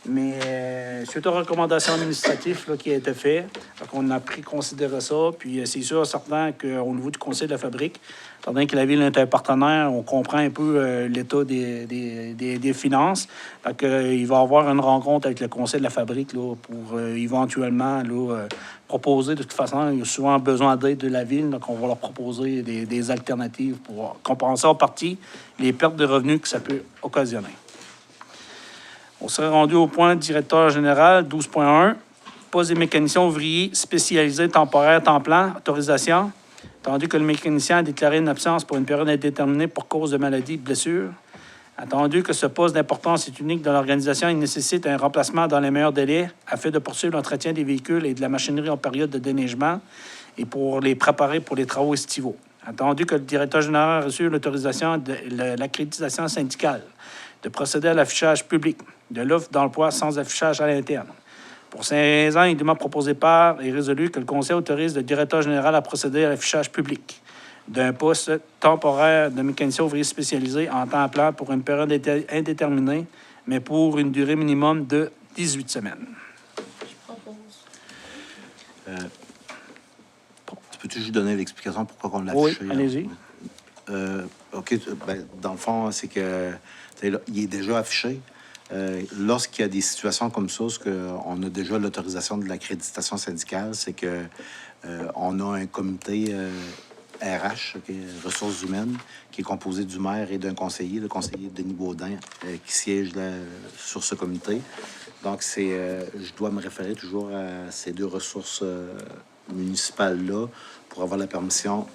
Mais suite aux recommandations administratives là, qui a été faites, on a pris considérer ça. Puis c'est sûr, certain qu'au niveau du Conseil de la Fabrique, étant donné que la Ville est un partenaire, on comprend un peu l'état des finances. Donc, il va y avoir une rencontre avec le Conseil de la Fabrique là, pour éventuellement là, proposer. De toute façon, il y a souvent besoin d'aide de la Ville. Donc, on va leur proposer des alternatives pour compenser en partie les pertes de revenus que ça peut occasionner. On serait rendu au point directeur général 12.1, poste des mécaniciens ouvriers spécialisés temporaires temps plein, autorisation, attendu que le mécanicien a déclaré une absence pour une période indéterminée pour cause de maladie ou blessure, attendu que ce poste d'importance est unique dans l'organisation et nécessite un remplacement dans les meilleurs délais afin de poursuivre l'entretien des véhicules et de la machinerie en période de déneigement et pour les préparer pour les travaux estivaux. Attendu que le directeur général a reçu l'autorisation de l'accréditation syndicale de procéder à l'affichage public de l'offre d'emploi sans affichage à l'interne. Pour ces raisons, il est dûment proposé par et résolu que le Conseil autorise le directeur général à procéder à l'affichage public d'un poste temporaire de mécanicien ouvrier spécialisé en temps plein pour une période indéterminée, mais pour une durée minimum de 18 semaines. Tu peux-tu juste donner l'explication pourquoi on l'a Oui, affiché? allez-y. OK. Ben, dans le fond, c'est que il est déjà affiché. Lorsqu'il y a des situations comme ça, ce on a déjà l'autorisation de l'accréditation syndicale, c'est que on a un comité RH, okay, ressources humaines, qui est composé du maire et d'un conseiller, le conseiller Denis Baudin, qui siège là, sur ce comité. Donc, je dois me référer toujours à ces deux ressources municipales-là pour avoir la permission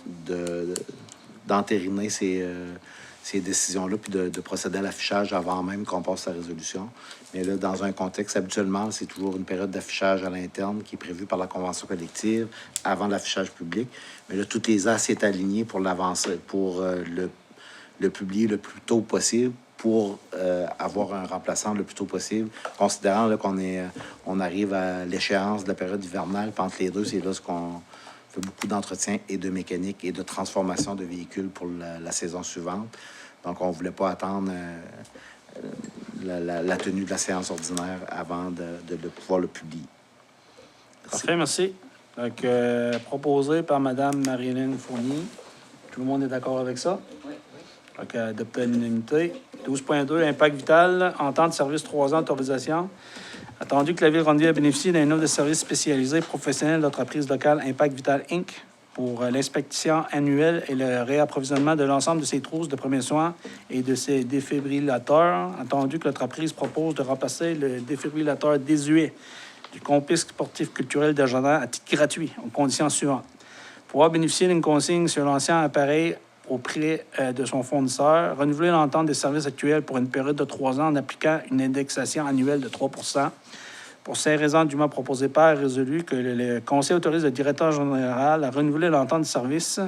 d'entériner ces décisions-là, puis de procéder à l'affichage avant même qu'on passe la résolution. Mais là, dans un contexte, habituellement, c'est toujours une période d'affichage à l'interne qui est prévue par la convention collective avant l'affichage public. Mais là, toutes les as est alignées pour l'avancer, pour le publier le plus tôt possible, pour avoir un remplaçant le plus tôt possible, considérant là, on arrive à l'échéance de la période hivernale. Puis entre les deux, c'est là ce qu'on fait beaucoup d'entretien et de mécanique et de transformation de véhicules pour la saison suivante. Donc, on ne voulait pas attendre la tenue de la séance ordinaire avant de pouvoir le publier. Merci. Parfait, merci. Donc, proposé par Mme Marie-Hélène Fournier. Tout le monde est d'accord avec ça? Oui. Donc, adopté à l'unanimité. 12.2, impact vital, entente de service 3 ans, autorisation. Attendu que la Ville Ronde-Ville bénéficie d'un offre de services spécialisés professionnels d'entreprise locale Impact Vital Inc. pour l'inspection annuelle et le réapprovisionnement de l'ensemble de ses trousses de premiers soins et de ses défibrillateurs. Attendu que l'entreprise propose de remplacer le défibrillateur désuet du complexe sportif culturel d'Argentin à titre gratuit, aux conditions suivantes. Pouvoir bénéficier d'une consigne sur l'ancien appareil auprès de son fournisseur, renouveler l'entente des services actuels pour une période de 3 ans en appliquant une indexation annuelle de 3 %. Pour ces raisons dûment proposées par et résolu que le Conseil autorise le directeur général à renouveler l'entente de service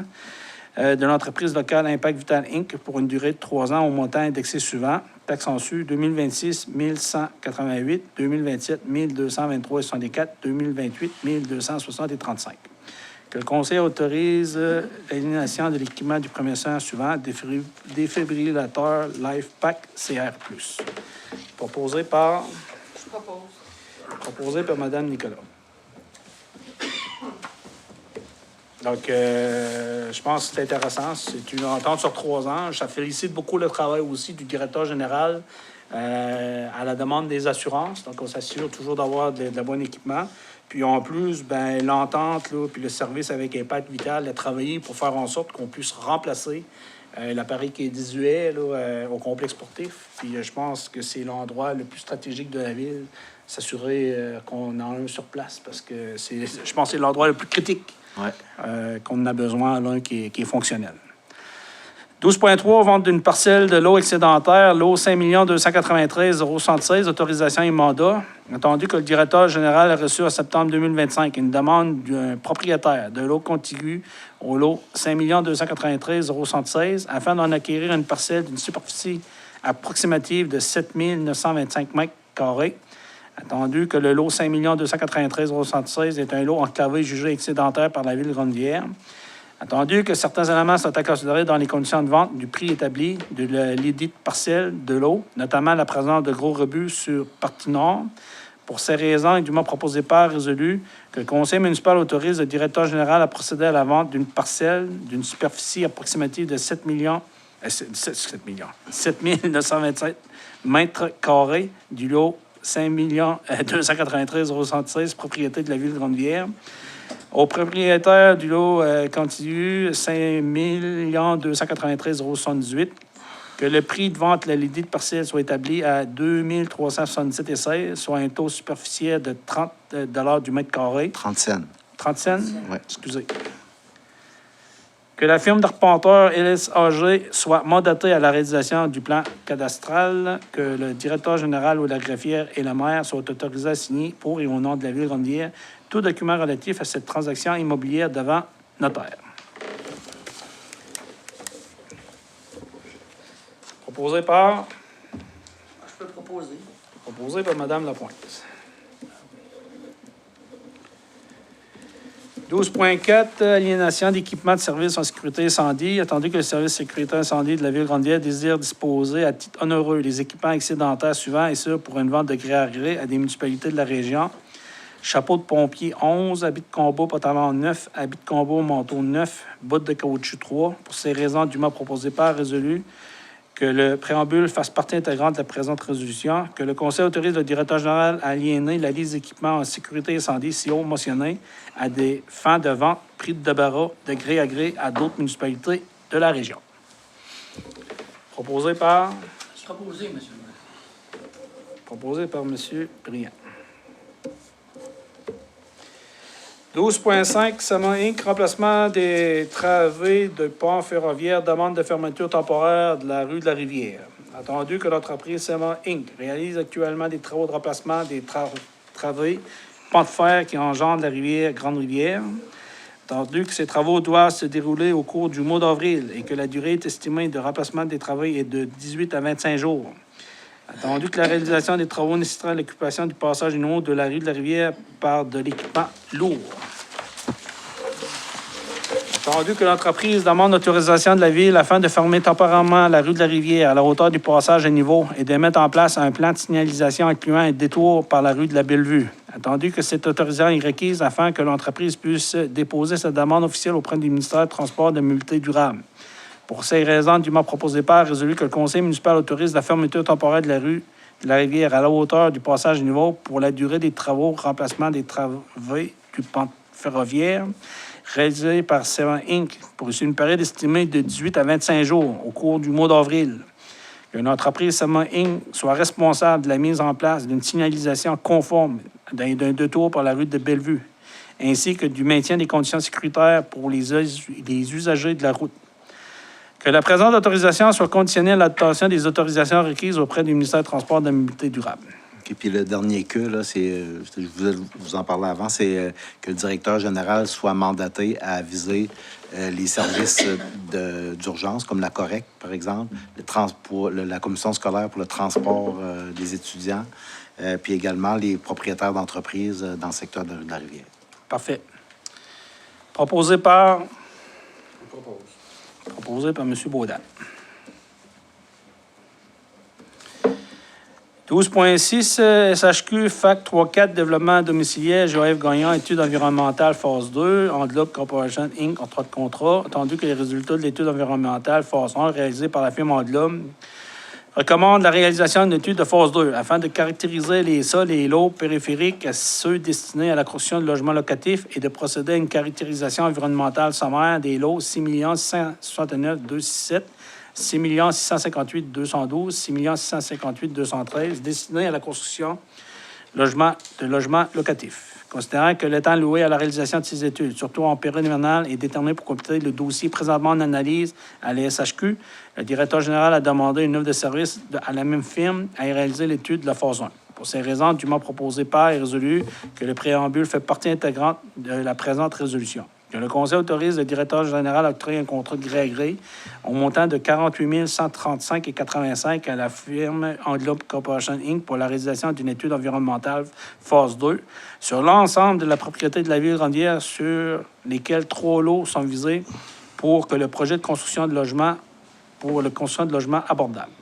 de l'entreprise locale Impact Vital Inc. pour une durée de 3 ans au montant indexé suivant. Taxe en su 2026, 1188, 2027, 1223,64, 2028, 1260,35. Que le Conseil autorise l'élimination de l'équipement du premier soin suivant, défibrillateur LifePak CR+. Proposé par... Je propose. proposé par Mme Nicolas. Donc, je pense que c'est intéressant. C'est une entente sur 3 ans. Ça félicite beaucoup le travail aussi du directeur général à la demande des assurances. Donc, on s'assure toujours d'avoir de bon équipement. Puis, en plus, ben, l'entente, là, puis le service avec Impact Vital a travaillé pour faire en sorte qu'on puisse remplacer l'appareil qui est désuet là, au complexe sportif. Puis, je pense que c'est l'endroit le plus stratégique de la ville, s'assurer qu'on en a un sur place, parce que je pense que c'est l'endroit le plus critique. Ouais. Qu'on a besoin, là, qui est fonctionnel. 12.3, vente d'une parcelle de lot excédentaire, lot 5 293 076, autorisation et mandat. Entendu que le directeur général a reçu en septembre 2025 une demande d'un propriétaire de lot contigu au lot 5 293 076 afin d'en acquérir une parcelle d'une superficie approximative de 7 925 mètres carrés. Attendu que le lot 5 293 076 est un lot enclavé jugé excédentaire par la Ville de Grande-Rivière. Attendu que certains éléments sont à considérer dans les conditions de vente du prix établi de l'édite parcelle de l'eau, notamment la présence de gros rebuts sur partie nord. Pour ces raisons, et du moins proposé par résolu, que le conseil municipal autorise le directeur général à procéder à la vente d'une parcelle d'une superficie approximative de 7 927 mètres carrés du lot 5 293 076, propriété de la Ville de Grande-Rivière. Au propriétaire du lot contigu 5 293 078, que le prix de vente de l'édite parcelle soit établi à 2 377,16, soit un taux superficiel de 30 $ du mètre carré. 30 cents. 30 cents? Oui. Excusez. Que la firme d'arpenteur LSAG soit mandatée à la réalisation du plan cadastral, que le directeur général ou la greffière et le maire soient autorisés à signer pour et au nom de la Ville de Grande-Rivière tout document relatif à cette transaction immobilière devant notaire. Proposé par... Je peux proposer. Proposé par Mme Lapointe. 12.4, aliénation d'équipements de services en sécurité incendie. Attendu que le service sécurité incendie de la Ville de Grande-Rivière désire disposer à titre onéreux les équipements excédentaires suivants, et ce, pour une vente de gré à gré à des municipalités de la région. Chapeau de pompier 11, habit de combat pantalon 9, habit de combat manteau 9, bottes de caoutchouc 3. Pour ces raisons dûment proposées par résolu, que le préambule fasse partie intégrante de la présente résolution, que le Conseil autorise le directeur général à aliéner la liste d'équipements en sécurité incendie si haut mentionné à des fins de vente, prix de débarras de gré à gré à d'autres municipalités de la région. Proposé par... Proposé, monsieur le maire. Proposé par M. Briand. 12.5, Sama Inc., remplacement des travées de pont ferroviaire, demande de fermeture temporaire de la rue de la Rivière. Attendu que l'entreprise Sama Inc. réalise actuellement des travaux de remplacement des travées, pont de fer qui engendrent la rivière Grande-Rivière. Attendu que ces travaux doivent se dérouler au cours du mois d'avril et que la durée est estimée de remplacement des travaux est de 18 à 25 jours. Attendu que la réalisation des travaux nécessitera l'occupation du passage du haut de la rue de la Rivière par de l'équipement lourd. Attendu que l'entreprise demande l'autorisation de la Ville afin de fermer temporairement la rue de la Rivière à la hauteur du passage à niveau et de mettre en place un plan de signalisation incluant un détour par la rue de la Bellevue. Attendu que cette autorisation est requise afin que l'entreprise puisse déposer sa demande officielle auprès du ministère du Transport et de la Mobilité durable. Pour ces raisons, dûment proposé par résolu que le conseil municipal autorise la fermeture temporaire de la rue de la Rivière à la hauteur du passage à niveau pour la durée des travaux, remplacement des travées du pont ferroviaire réalisés par Seven Inc. pour une période estimée de 18 à 25 jours au cours du mois d'avril. Qu'une entreprise Seven Inc. soit responsable de la mise en place d'une signalisation conforme d'un détour par la rue de Bellevue, ainsi que du maintien des conditions sécuritaires pour les usagers de la route. Que la présente autorisation soit conditionnée à l'obtention des autorisations requises auprès du ministère des Transports et de la Mobilité durable. OK, puis le dernier cas, là, c'est, je vous en parlais avant, c'est que le directeur général soit mandaté à aviser les services d'urgence, comme la Correct, par exemple, la commission scolaire pour le transport des étudiants, puis également les propriétaires d'entreprises dans le secteur de la Rivière. Parfait. Proposé par... Je propose. Proposé par M. Baudin. 12.6, SHQ, FAC 3.4, développement domiciliaire, Joël Gagnon, études environnementales, phase 2, Envelope Corporation Inc., contrat de contrat, attendu que les résultats de l'étude environnementale, phase 1, réalisée par la firme Envelope, recommande la réalisation d'une étude de phase 2 afin de caractériser les sols et lots périphériques à ceux destinés à la construction de logements locatifs et de procéder à une caractérisation environnementale sommaire des lots 6 669 267, 6 658 212, 6 658 213 destinés à la construction de logements locatifs. Considérant que le temps loué à la réalisation de ces études, surtout en période hivernale, est déterminé pour compléter le dossier présentement en analyse à la SHQ, le directeur général a demandé une offre de service à la même firme à y réaliser l'étude de la phase 1. Pour ces raisons, dûment proposé par et résolu que le préambule fait partie intégrante de la présente résolution. Que le Conseil autorise le directeur général à octroyer un contrat de gré à gré au montant de 48 135,85 à la firme Envelope Corporation Inc. pour la réalisation d'une étude environnementale phase 2 sur l'ensemble de la propriété de la ville Rondière sur lesquels 3 lots sont visés pour que le projet de construction de logements abordables.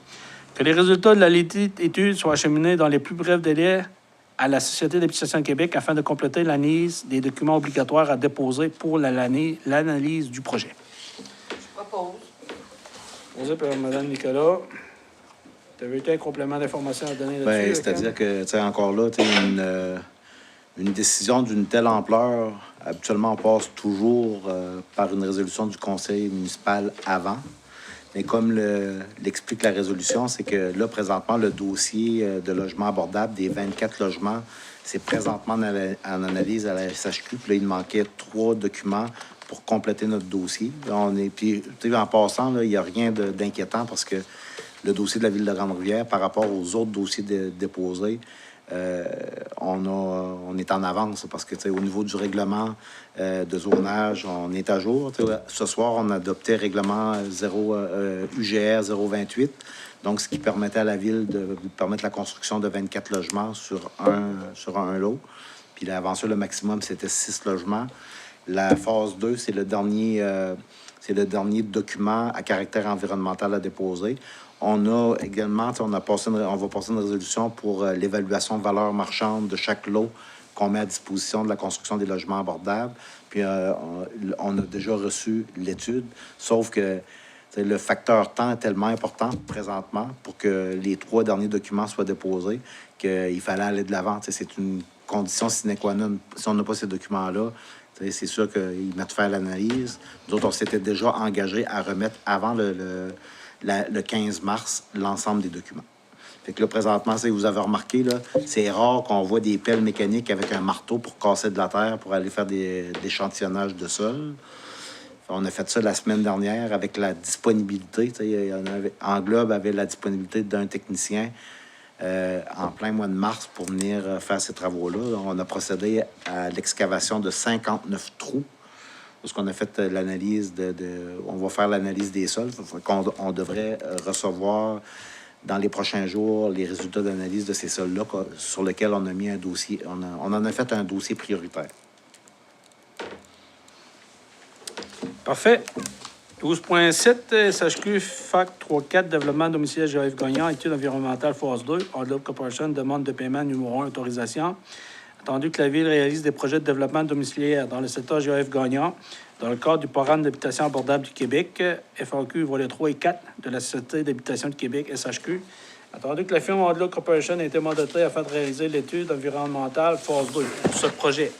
Que les résultats de la étude soient acheminés dans les plus brefs délais à la Société d'habitation de Québec afin de compléter l'analyse des documents obligatoires à déposer pour l'analyse du projet. Je propose. Proposé par Mme Nicolas. Tu avais été un complément d'information à donner là-dessus? Bien, c'est-à-dire que, tu sais, encore là, tu sais, une décision d'une telle ampleur, habituellement, on passe toujours par une résolution du conseil municipal avant. Mais comme l'explique la résolution, c'est que là, présentement, le dossier de logement abordable des 24 logements, c'est présentement en analyse à la SHQ. Puis là, il manquait 3 documents pour compléter notre dossier. Puis, tu sais, en passant, là, il n'y a rien d'inquiétant parce que le dossier de la Ville de Grande-Rivière, par rapport aux autres dossiers déposés, on est en avance parce que, tu sais, au niveau du règlement de zonage, on est à jour. Ce soir, on adoptait règlement UGR 028, donc ce qui permettait à la Ville de permettre la construction de 24 logements sur un lot. Puis là, avant ça, le maximum, c'était 6 logements. La phase 2, c'est le dernier document à caractère environnemental à déposer. On a également, on va passer une résolution pour l'évaluation de valeur marchande de chaque lot qu'on met à disposition de la construction des logements abordables. Puis on a déjà reçu l'étude, sauf que le facteur temps est tellement important présentement pour que les 3 derniers documents soient déposés qu'il fallait aller de l'avant. C'est une condition sine qua non. Si on n'a pas ces documents-là, c'est sûr qu'ils mettent faire l'analyse. Nous autres, on s'était déjà engagé à remettre avant le 15 mars l'ensemble des documents. Fait que là, présentement, vous avez remarqué, là, c'est rare qu'on voit des pelles mécaniques avec un marteau pour casser de la terre pour aller faire des échantillonnages de sol. On a fait ça la semaine dernière avec la disponibilité. Englobe avait la disponibilité d'un technicien en plein mois de mars pour venir faire ces travaux-là. On a procédé à l'excavation de 59 trous. Parce qu'on a fait l'analyse on va faire l'analyse des sols. On devrait recevoir dans les prochains jours les résultats d'analyse de ces sols-là sur lesquels on a mis un dossier. On en a fait un dossier prioritaire. Parfait. 12.7, SHQ, FAC 3.4, développement domiciliaire Joël Gagnon, étude environnementale phase 2, Envelope Corporation, demande de paiement numéro 1, autorisation. Attendu que la Ville réalise des projets de développement domiciliaire dans le secteur Joël Gagnon, dans le cadre du programme d'habitation abordable du Québec, FAQ, volet 3 et 4 de la Société d'habitation du Québec, SHQ. Attendu que la firme Envelope Corporation a été mandatée afin de réaliser l'étude environnementale phase 2 pour ce projet.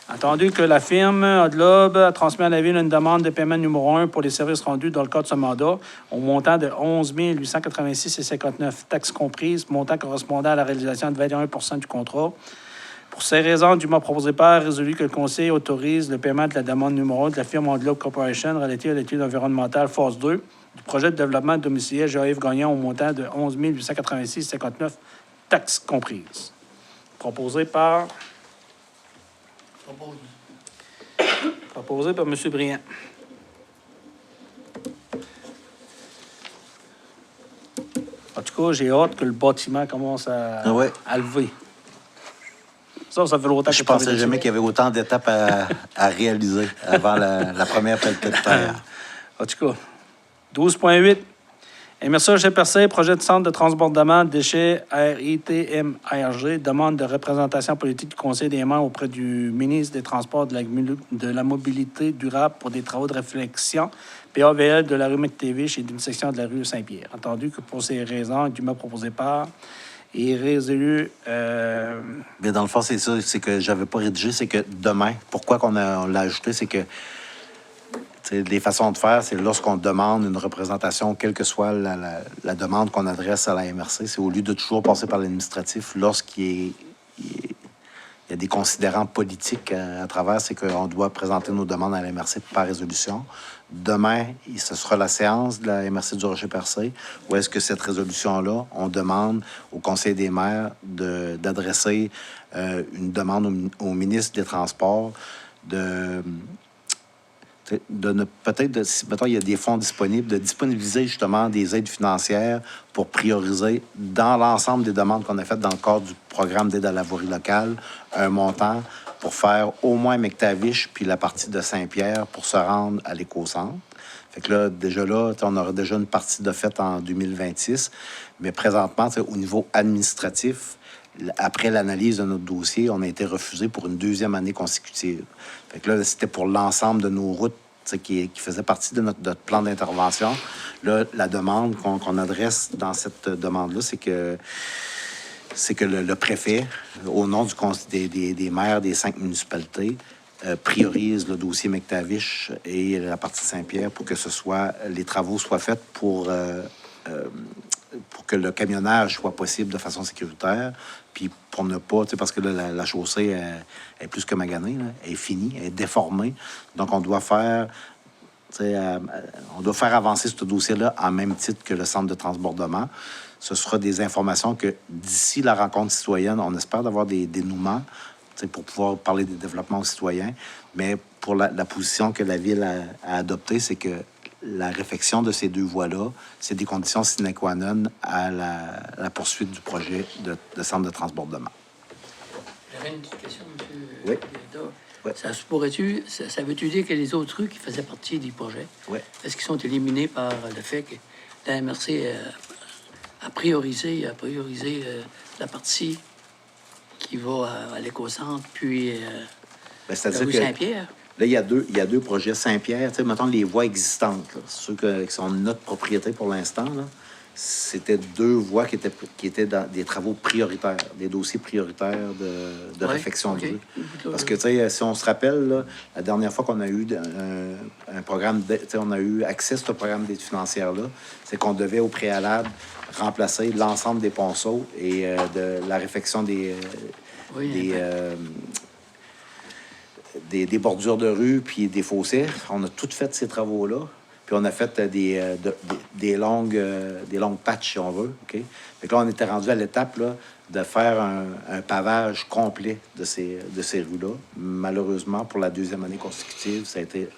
Attendu que la firme Envelope a transmis à la Ville une demande de paiement numéro 1 pour les services rendus dans le cadre de ce mandat au montant de 11 886,59 taxes comprises, montant correspondant à la réalisation de 21 du contrat. Pour ces raisons, dûment proposé par résolu que le Conseil autorise le paiement de la demande numéro 1 de la firme Envelope Corporation relative à l'étude environnementale phase 2 du projet de développement domiciliaire Joël Gagnon au montant de 11 886,59 taxes comprises. Proposé par... Proposé par M. Briand. En tout cas, j'ai hâte que le bâtiment commence à lever. Ça fait longtemps que je pensais jamais qu'il y avait autant d'étapes à réaliser avant la première pelletée de terre. En tout cas, 12.8. MRC Rocher-Percé, projet de centre de transbordement de déchets RITM-ARG, demande de représentation politique du Conseil des membres auprès du ministre des Transports de la Mobilité durable pour des travaux de réflexion PAVL de la rue McTavish et d'une section de la rue Saint-Pierre. Entendu que pour ces raisons, du m'a proposé par et résolu... Mais dans le fond, c'est ça, c'est que j'avais pas rédigé, c'est que demain, pourquoi on l'a ajouté, c'est que les façons de faire, c'est lorsqu'on demande une représentation, quelle que soit la demande qu'on adresse à la MRC, c'est au lieu de toujours passer par l'administratif, lorsqu'il y a des considérants politiques à travers, c'est qu'on doit présenter nos demandes à la MRC par résolution. Demain, ce sera la séance de la MRC du Rocher-Percé, où est-ce que cette résolution-là, on demande au Conseil des maires d'adresser une demande au ministre des Transports peut-être, si mettons, il y a des fonds disponibles, de disponibiliser justement des aides financières pour prioriser dans l'ensemble des demandes qu'on a faites dans le cadre du programme d'aide à la voirie locale, un montant pour faire au moins McTavish puis la partie de Saint-Pierre pour se rendre à l'éco-centre. Fait que là, déjà là, on aura déjà une partie de fait en 2026, mais présentement, au niveau administratif, après l'analyse de notre dossier, on a été refusé pour une deuxième année consécutive. Fait que là, c'était pour l'ensemble de nos routes qui faisait partie de notre plan d'intervention. Là, la demande qu'on adresse dans cette demande-là, c'est que le préfet, au nom des maires des 5 municipalités, priorise le dossier McTavish et la partie Saint-Pierre pour que les travaux soient faits pour que le camionnage soit possible de façon sécuritaire, puis pour ne pas, parce que là, la chaussée est plus que maganée, là, elle est finie, elle est déformée. Donc, on doit faire avancer ce dossier-là en même titre que le centre de transbordement. Ce sera des informations que, d'ici la rencontre citoyenne, on espère d'avoir des dénouements pour pouvoir parler des développements aux citoyens. Mais pour la position que la Ville a adoptée, c'est que la réfection de ces 2 voies-là, c'est des conditions sine qua non à la poursuite du projet de centre de transbordement. J'avais une petite question, M. Oui. Oui. Ça se pourrait-tu, ça veut-tu dire que les autres rues qui faisaient partie du projet, Oui. est-ce qu'ils sont éliminés par le fait que la MRC a priorisé la partie qui va à l'éco-centre, puis la C'est-à-dire rue que Saint-Pierre? là, il y a deux projets Saint-Pierre. Mettons les voies existantes, là, ceux qui sont notre propriété pour l'instant, là, c'était 2 voies qui étaient dans des travaux prioritaires, des dossiers prioritaires de réfection de rue. Parce que, si on se rappelle, là, la dernière fois qu'on a eu un programme, on a eu accès à ce programme d'aide financière-là, c'est qu'on devait au préalable remplacer l'ensemble des ponceaux et de la réfection des bordures de rue puis des fossés. On a tout fait ces travaux-là. Puis on a fait des longues patchs, si on veut. OK? Fait que là, on était rendu à l'étape là, de faire un pavage complet de ces rues-là. Malheureusement, pour la 2e année consécutive, ça a été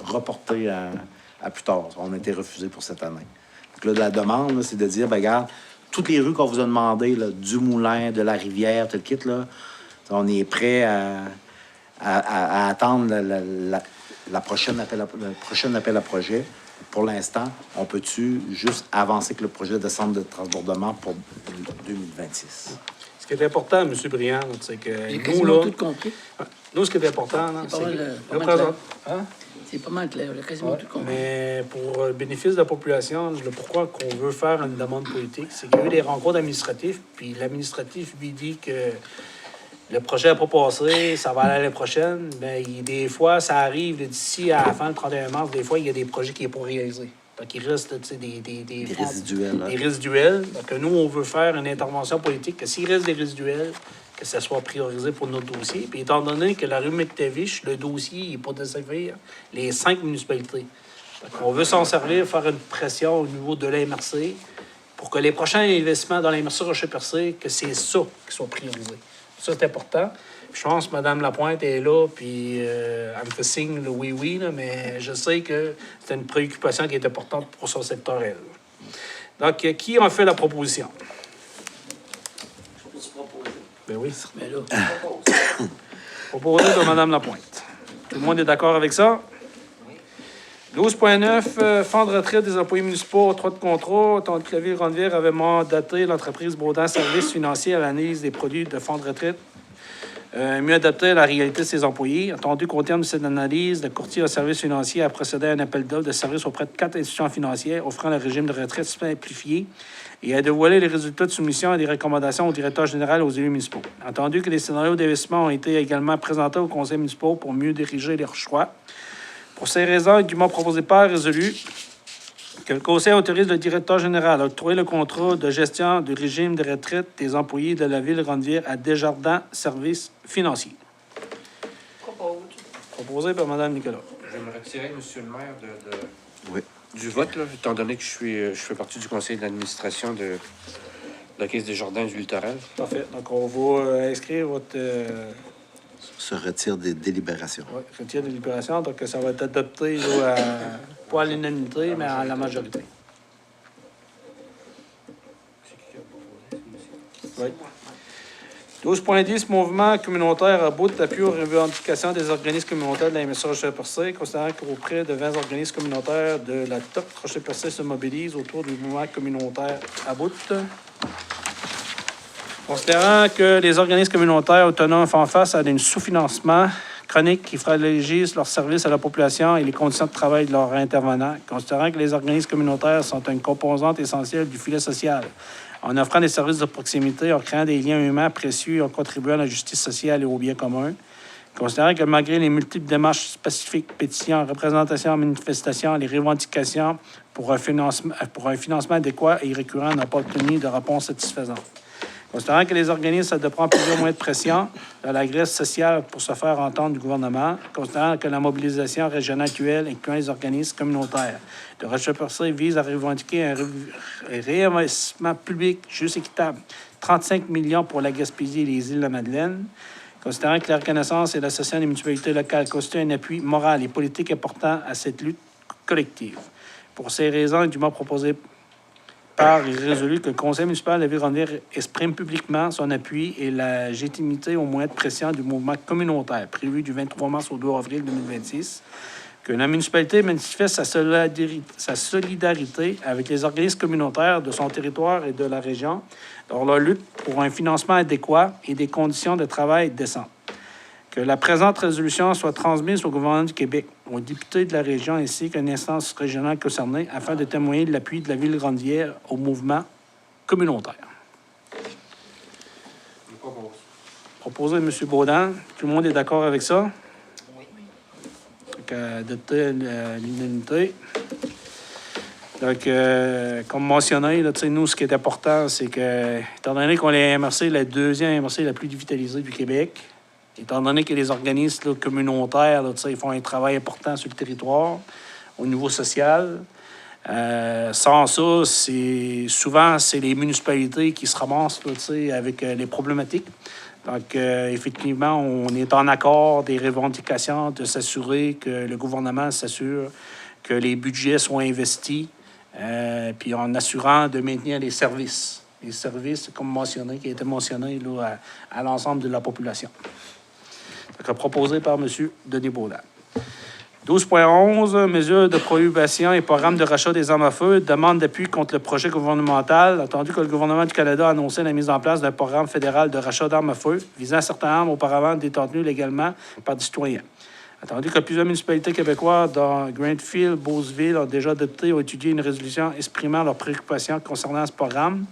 reporté à plus tard. On a été refusé pour cette année. Donc là, la demande, là, c'est de dire, ben, regarde, toutes les rues qu'on vous a demandées, là, du Moulin, de la Rivière, tout le kit, là, on est prêt à attendre le prochain appel à projet. Pour l'instant, on peut-tu juste avancer avec le projet de centre de transbordement pour 2026? Ce qui est important, M. Briand, c'est que J'ai nous, quasiment là... tout compris. Nous, ce qui est important, là, C'est c'est pas que... mal, le pas mal présent- Hein? C'est pas mal clair, j'ai quasiment Ouais, tout compris. mais pour le bénéfice de la population, le pourquoi qu'on veut faire une demande politique, c'est qu'il y a eu des rencontres administratives, puis l'administratif lui dit que le projet n'a pas passé, ça va aller l'année prochaine. Mais des fois, ça arrive d'ici à la fin, le 31 mars, des fois, il y a des projets qui sont pas réalisés. Donc, il reste des résiduels. Hein? Des résiduels. Donc, nous, on veut faire une intervention politique que s'il reste des résiduels, que ça soit priorisé pour notre dossier. Puis, étant donné que la rue McTavish, le dossier n'est pas desservir les 5 municipalités. Donc, on veut s'en servir, faire une pression au niveau de la MRC pour que les prochains investissements dans la MRC Rocher-Percé, que c'est ça qui soit priorisé. Ça, c'est important. Je pense que Mme Lapointe est là, puis elle me fait signe le oui, là, mais je sais que c'est une préoccupation qui est importante pour son secteur, elle. Donc, qui a fait la proposition? Je peux te proposer. Ben oui. Mais là, Proposé de Mme Lapointe. Tout le monde est d'accord avec ça? 12.9, fonds de retraite des employés municipaux, droit de contrat. Tandis que la Ville de Rondevière avait mandaté l'entreprise Baudin Services Financiers à l'analyse des produits de fonds de retraite mieux adaptés à la réalité de ses employés. Attendu qu'au terme de cette analyse, le courtier en services financiers a procédé à un appel d'offres de services auprès de 4 institutions financières offrant le régime de retraite simplifié et a dévoilé les résultats de soumission et des recommandations au directeur général et aux élus municipaux. Entendu que les scénarios d'investissement ont été également présentés au conseil municipal pour mieux diriger leurs choix. Pour ces raisons, argument proposé par résolu que le conseil autorise le directeur général à octroyer le contrat de gestion du régime de retraite des employés de la Ville de Rondevière à Desjardins Services Financiers. Proposé par Mme Nicolas. Je vais me retirer, monsieur le maire, Oui. du vote, là, étant donné que je fais partie du conseil d'administration de la Caisse des Jardins du Littoral. Parfait. Donc, on va inscrire votre Se retire des délibérations. retire de libération. Donc, ça va être adopté là, pas à l'unanimité, mais à la majorité. Oui. 12.10, mouvement communautaire à bout d'appui aux revendications des organismes communautaires de la MSA Rocher-Percé, considérant qu'auprès de 20 organismes communautaires de la TOC Rocher-Percé se mobilisent autour du mouvement communautaire à bout. Considérant que les organismes communautaires autonomes font face à un sous-financement chronique qui fragilise leur service à la population et les conditions de travail de leurs intervenants, considérant que les organismes communautaires sont une composante essentielle du filet social, en offrant des services de proximité, en créant des liens humains précieux et en contribuant à la justice sociale et au bien commun, considérant que malgré les multiples démarches spécifiques, pétitions, représentations, manifestations, les revendications pour un financement adéquat et récurrent n'ont pas obtenu de réponse satisfaisante. Considérant que les organismes adopteront plusieurs moyens de pression dans la grève sociale pour se faire entendre du gouvernement, considérant que la mobilisation régionale actuelle, incluant les organismes communautaires de Rocher-Percé, vise à revendiquer un réinvestissement public juste équitable, 35 millions pour la Gaspésie et les îles de la Madeleine, considérant que la reconnaissance et l'association des municipalités locales constituent un appui moral et politique important à cette lutte collective. Pour ces raisons, il est dûment proposé par résolu que le conseil municipal de la Ville de Rondevière exprime publiquement son appui et la légitimité aux moyens de pression du mouvement communautaire prévu du 23 mars au 2 avril 2026, que la municipalité manifeste sa solidarité avec les organismes communautaires de son territoire et de la région dans leur lutte pour un financement adéquat et des conditions de travail décentes. Que la présente résolution soit transmise au gouvernement du Québec, aux députés de la région ainsi qu'à une instance régionale concernée afin de témoigner de l'appui de la Ville de Rondevière au mouvement communautaire. Proposé de M. Baudin. Tout le monde est d'accord avec ça? Oui. Donc, adopter l'unanimité. Donc, comme mentionné, là, nous, ce qui est important, c'est que, étant donné qu'on est MRC, la deuxième MRC la plus digitalisée du Québec, étant donné que les organismes là, communautaires, là, ils font un travail important sur le territoire, au niveau social. Sans ça, souvent, c'est les municipalités qui se ramassent là, avec les problématiques. Donc, effectivement, on est en accord des revendications de s'assurer que le gouvernement s'assure que les budgets soient investis, puis en assurant de maintenir les services. Les services, comme mentionné, qui a été mentionné là, à l'ensemble de la population. Donc, proposé par M. Denis Baudin. 12.11, mesures de prohibition et programme de rachat des armes à feu, demande d'appui contre le projet gouvernemental, attendu que le gouvernement du Canada a annoncé la mise en place d'un programme fédéral de rachat d'armes à feu visant certaines armes auparavant détenues légalement par des citoyens. Attendu que plusieurs municipalités québécoises, dont Greenfield, Beauceville, ont déjà adopté ou étudié une résolution exprimant leurs préoccupations concernant ce programme.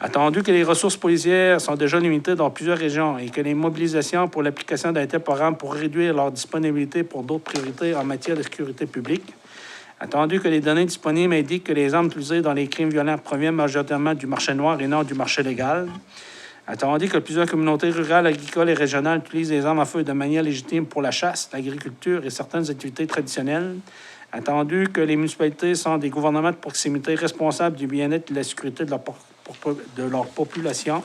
Attendu que les ressources policières sont déjà limitées dans plusieurs régions et que les mobilisations pour l'application d'un tel programme pour réduire leur disponibilité pour d'autres priorités en matière de sécurité publique. Attendu que les données disponibles indiquent que les armes utilisées dans les crimes violents proviennent majoritairement du marché noir et non du marché légal. Attendu que plusieurs communautés rurales, agricoles et régionales utilisent les armes à feu de manière légitime pour la chasse, l'agriculture et certaines activités traditionnelles. Attendu que les municipalités sont des gouvernements de proximité responsables du bien-être et de la sécurité de leur population.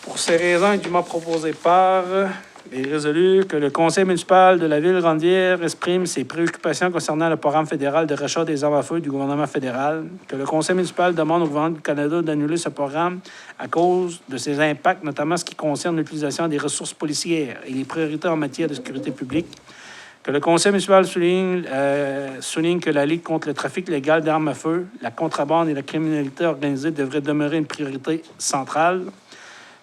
Pour ces raisons, il m'a proposé par et résolu que le conseil municipal de la Ville de Rondevière exprime ses préoccupations concernant le programme fédéral de rachat des armes à feu du gouvernement fédéral, que le conseil municipal demande au gouvernement du Canada d'annuler ce programme à cause de ses impacts, notamment ce qui concerne l'utilisation des ressources policières et les priorités en matière de sécurité publique, Que le conseil municipal souligne que la lutte contre le trafic légal d'armes à feu, la contrebande et la criminalité organisée devrait demeurer une priorité centrale.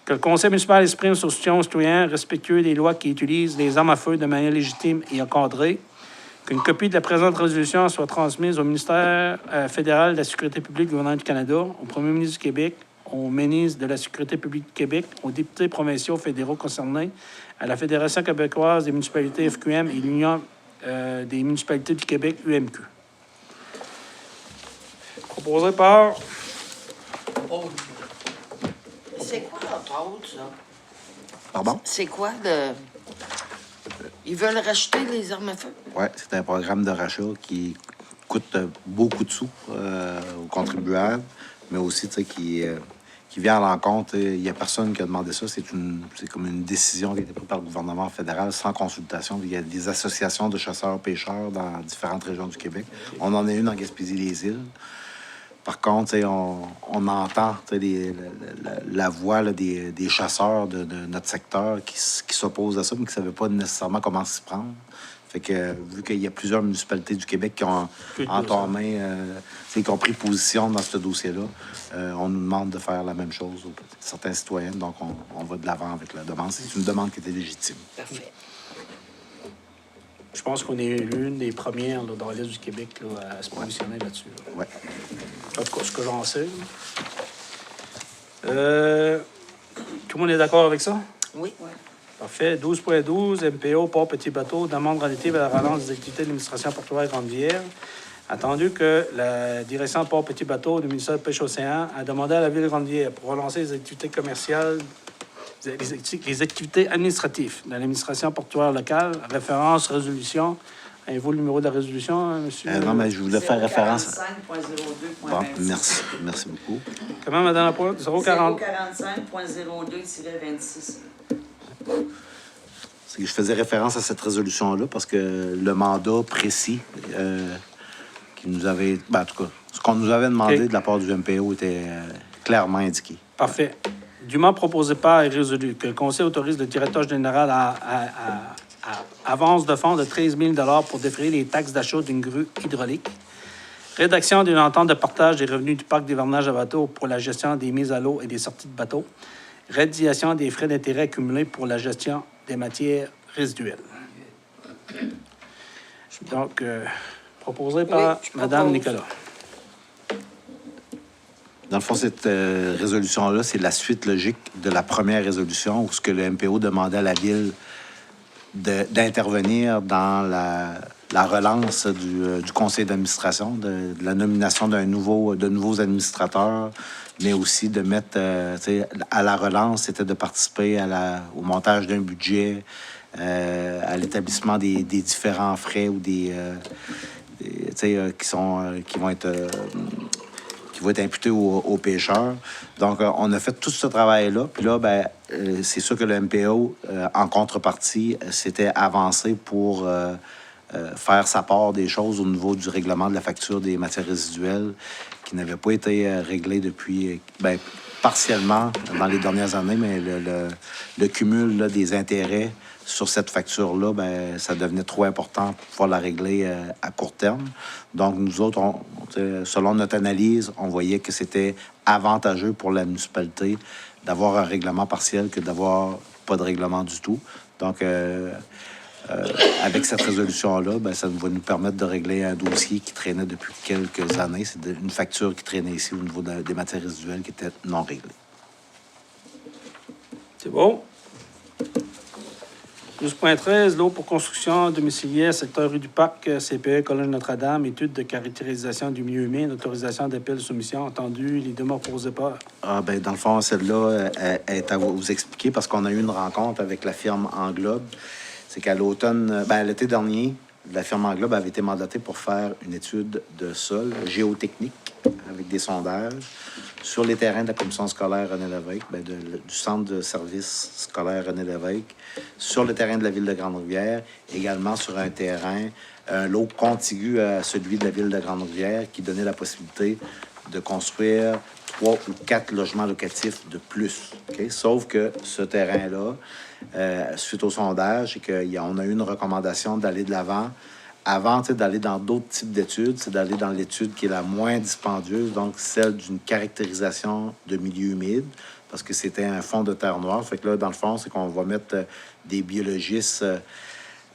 Que le conseil municipal exprime son soutien aux citoyens respectueux des lois qui utilisent les armes à feu de manière légitime et encadrée. Qu'une copie de la présente résolution soit transmise au ministère fédéral de la Sécurité publique du gouvernement du Canada, au premier ministre du Québec, au ministre de la Sécurité publique du Québec, aux députés provinciaux fédéraux concernés, à la Fédération québécoise des municipalités FQM et l'Union des municipalités du Québec, UMQ. Proposé par... C'est quoi, entre autres, ça? Pardon? C'est quoi le... Ils veulent racheter les armes à feu? Oui, c'est un programme de rachat qui coûte beaucoup de sous aux contribuables, mais aussi qui vient à l'encontre. Il n'y a personne qui a demandé ça. C'est comme une décision qui a été prise par le gouvernement fédéral sans consultation. Il y a des associations de chasseurs-pêcheurs dans différentes régions du Québec. On en a une en Gaspésie-les-Îles. Par contre, on entend la voix là, des chasseurs de notre secteur qui s'opposent à ça, mais qui ne savaient pas nécessairement comment s'y prendre. Fait que, vu qu'il y a plusieurs municipalités du Québec qui ont entamé, qui ont pris position dans ce dossier-là, on nous demande de faire la même chose aux certains citoyens. Donc, on va de l'avant avec la demande. C'est une demande qui était légitime. Parfait. Je pense qu'on est l'une des premières là, dans l'Est du Québec là, à se positionner là-dessus. Là. Oui. En tout cas, ce que j'en sais. Tout le monde est d'accord avec ça? Oui. Parfait. 12.12, MPO, port petit bateau, demande relative à la relance des activités de l'administration portuaire Grande-Rivière. Attendu que la direction port petit bateau du ministère de Pêche-Océan a demandé à la ville de Grande-Rivière pour relancer les activités commerciales, les activités administratives de l'administration portuaire locale, référence, résolution. Avez-vous le numéro de la résolution, monsieur? Non, mais je voulais faire référence... 45.02.26. Bon, merci beaucoup. Comment, madame la pointe? 040. 045.02-26. C'est que je faisais référence à cette résolution-là parce que le mandat précis qui nous avait... Ben, en tout cas, ce qu'on nous avait demandé de la part du MPO était clairement indiqué. Parfait. Dûment proposé par et résolu que le Conseil autorise le directeur général à avance de fonds de 13 000 $ pour défrayer les taxes d'achat d'une grue hydraulique. Rédaction d'une entente de partage des revenus du parc d'hivernage à bateau pour la gestion des mises à l'eau et des sorties de bateau. Réalisation des frais d'intérêt accumulés pour la gestion des matières résiduelles. Donc, proposé par Mme Nicolas. Dans le fond, cette résolution-là, c'est la suite logique de la première résolution où ce que le MPO demandait à la Ville d'intervenir dans la relance du conseil d'administration, de la nomination de nouveaux administrateurs, mais aussi de mettre à la relance, c'était de participer au montage d'un budget, à l'établissement des différents frais ou qui vont être imputés aux pêcheurs. Donc, on a fait tout ce travail-là. Puis là, c'est sûr que le MPO, en contrepartie, s'était avancé pour faire sa part des choses au niveau du règlement de la facture des matières résiduelles qui n'avait pas été réglé depuis, partiellement dans les dernières années, mais le cumul là, des intérêts sur cette facture-là, ça devenait trop important pour pouvoir la régler à court terme. Donc, nous autres, selon notre analyse, on voyait que c'était avantageux pour la municipalité d'avoir un règlement partiel que d'avoir pas de règlement du tout. Donc, avec cette résolution-là, ça va nous permettre de régler un dossier qui traînait depuis quelques années. C'est une facture qui traînait ici au niveau des matières résiduelles qui était non réglée. C'est bon? 12.13, l'eau pour construction domiciliaire, secteur rue du Parc, CPE, Collège Notre-Dame, étude de caractérisation du milieu humain, autorisation d'appel, soumission, entendu, les demandes posées par... Dans le fond, celle-là est à vous expliquer parce qu'on a eu une rencontre avec la firme Englobe. C'est qu'à l'automne, l'été dernier, la firme Englobe avait été mandatée pour faire une étude de sol géotechnique avec des sondages sur les terrains de la commission scolaire René Lévesque, du centre de service scolaire René Lévesque, sur le terrain de la ville de Grande-Rivière, également sur un terrain, un lot contigu à celui de la ville de Grande-Rivière qui donnait la possibilité de construire 3 ou 4 logements locatifs de plus. Okay? Sauf que ce terrain-là suite au sondage, et qu'on a eu une recommandation d'aller de l'avant. Avant d'aller dans d'autres types d'études, c'est d'aller dans l'étude qui est la moins dispendieuse, donc celle d'une caractérisation de milieu humide, parce que c'était un fond de terre noire. Fait que là, dans le fond, c'est qu'on va mettre des biologistes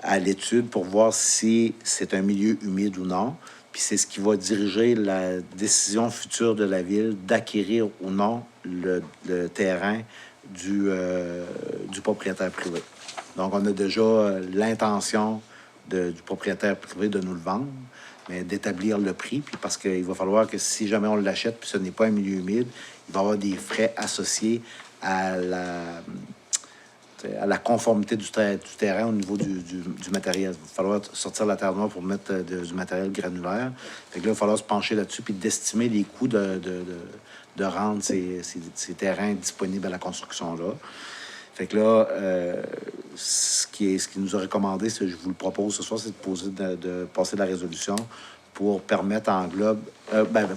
à l'étude pour voir si c'est un milieu humide ou non. Puis c'est ce qui va diriger la décision future de la ville d'acquérir ou non le terrain du propriétaire privé. Donc, on a déjà l'intention du propriétaire privé de nous le vendre, mais d'établir le prix. Puis parce qu'il va falloir que si jamais on l'achète, puis ce n'est pas un milieu humide, il va y avoir des frais associés à la conformité du terrain au niveau du matériel. Il va falloir sortir la terre noire pour mettre du matériel granulaire. Fait que là, il va falloir se pencher là-dessus puis d'estimer les coûts de rendre ces terrains disponibles à la construction-là. Fait que là, ce qui nous a recommandé, je vous le propose ce soir, c'est de passer la résolution pour permettre à Englobe,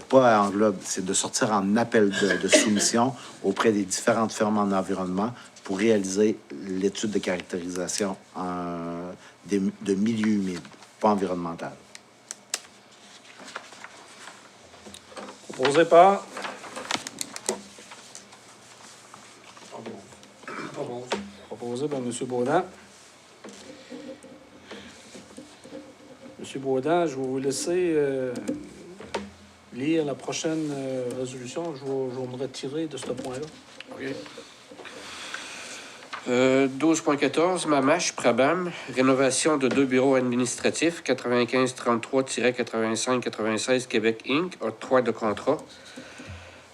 pas à Englobe, c'est de sortir en appel de soumission auprès des différentes firmes en environnement pour réaliser l'étude de caractérisation de milieu humide, pas environnemental. Proposé par... Proposé par M. Baudin. M. Baudin, je vais vous laisser lire la prochaine résolution. Je vais me retirer de ce point-là. OK. 12.14, Mamache, Prabam, rénovation de 2 bureaux administratifs, 9533-8596 Québec Inc., octroi de contrat.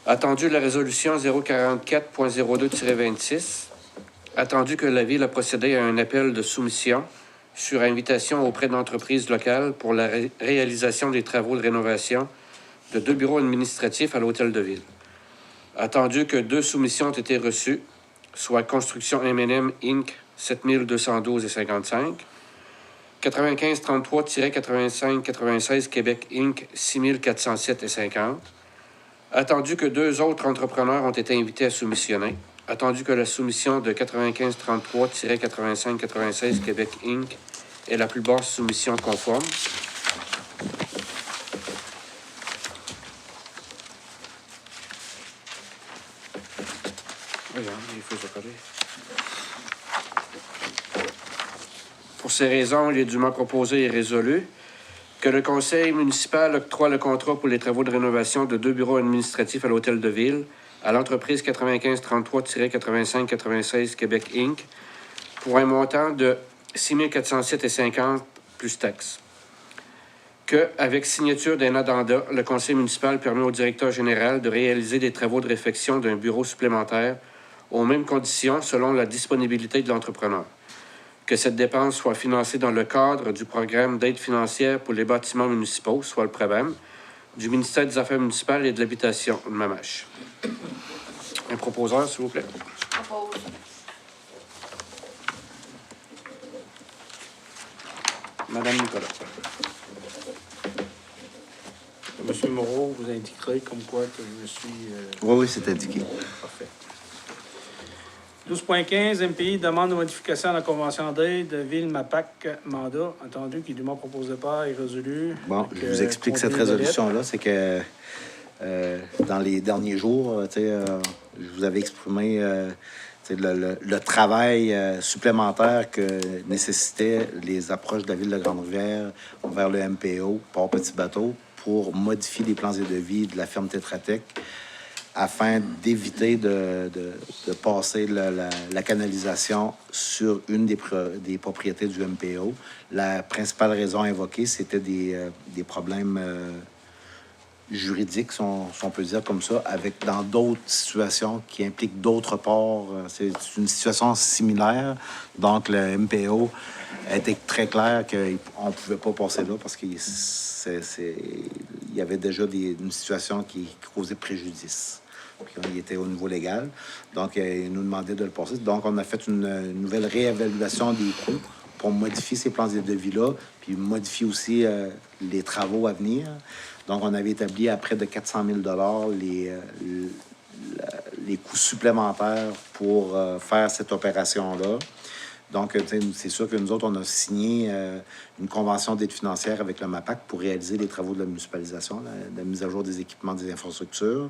Attendu la résolution 044.02-26. Attendu que la Ville a procédé à un appel de soumission sur invitation auprès d'entreprises locales pour la réalisation des travaux de rénovation de 2 bureaux administratifs à l'Hôtel de Ville. Attendu que 2 soumissions ont été reçues, soit Construction M&M Inc. 7212,55, 9533-8596 Québec Inc. 6407,50. Attendu que 2 autres entrepreneurs ont été invités à soumissionner. Attendu que la soumission de 9533-8596 Québec Inc. est la plus basse soumission conforme. Pour ces raisons, il est dûment proposé et résolu que le conseil municipal octroie le contrat pour les travaux de rénovation de 2 bureaux administratifs à l'Hôtel de Ville à l'entreprise 9533-8596 Québec Inc. pour un montant de 6 407,50 plus taxes. Que, avec signature d'un addenda, le conseil municipal permet au directeur général de réaliser des travaux de réfection d'un bureau supplémentaire aux mêmes conditions selon la disponibilité de l'entrepreneur. Que cette dépense soit financée dans le cadre du programme d'aide financière pour les bâtiments municipaux, soit le PRABAM, du ministère des Affaires municipales et de l'Habitation, de Mamache. Un proposeur, s'il vous plaît. Propose. Madame Nicolas. M. Moreau vous indiquerez comme quoi que je suis... Oui, c'est indiqué. Parfait. 12.15, MPI demande de modification à la convention d'aide de Ville-Mapac mandat, entendu qu'il lui m'a proposé pas et résolu. Bon, je vous explique cette résolution-là, c'est que dans les derniers jours, je vous avais exprimé le travail supplémentaire que nécessitaient les approches de la ville de Grande-Rivière vers le MPO, Port Petit Bateau, pour modifier les plans et devis de la firme Tetra Tech afin d'éviter de passer la canalisation sur une des propriétés du MPO. La principale raison invoquée, c'était des problèmes juridiques, si on peut dire comme ça, dans d'autres situations qui impliquent d'autres ports. C'est une situation similaire. Donc, le MPO était très clair qu'on ne pouvait pas passer là parce qu'il y avait déjà une situation qui causait préjudice. Puis il était au niveau légal. Donc, il nous demandait de le passer. Donc, on a fait une nouvelle réévaluation des coûts pour modifier ces plans de devis-là, puis modifier aussi les travaux à venir. Donc, on avait établi à près de 400 000 $, les coûts supplémentaires pour faire cette opération-là. Donc, c'est sûr que nous autres, on a signé une convention d'aide financière avec le MAPAC pour réaliser les travaux de la municipalisation, la mise à jour des équipements, des infrastructures.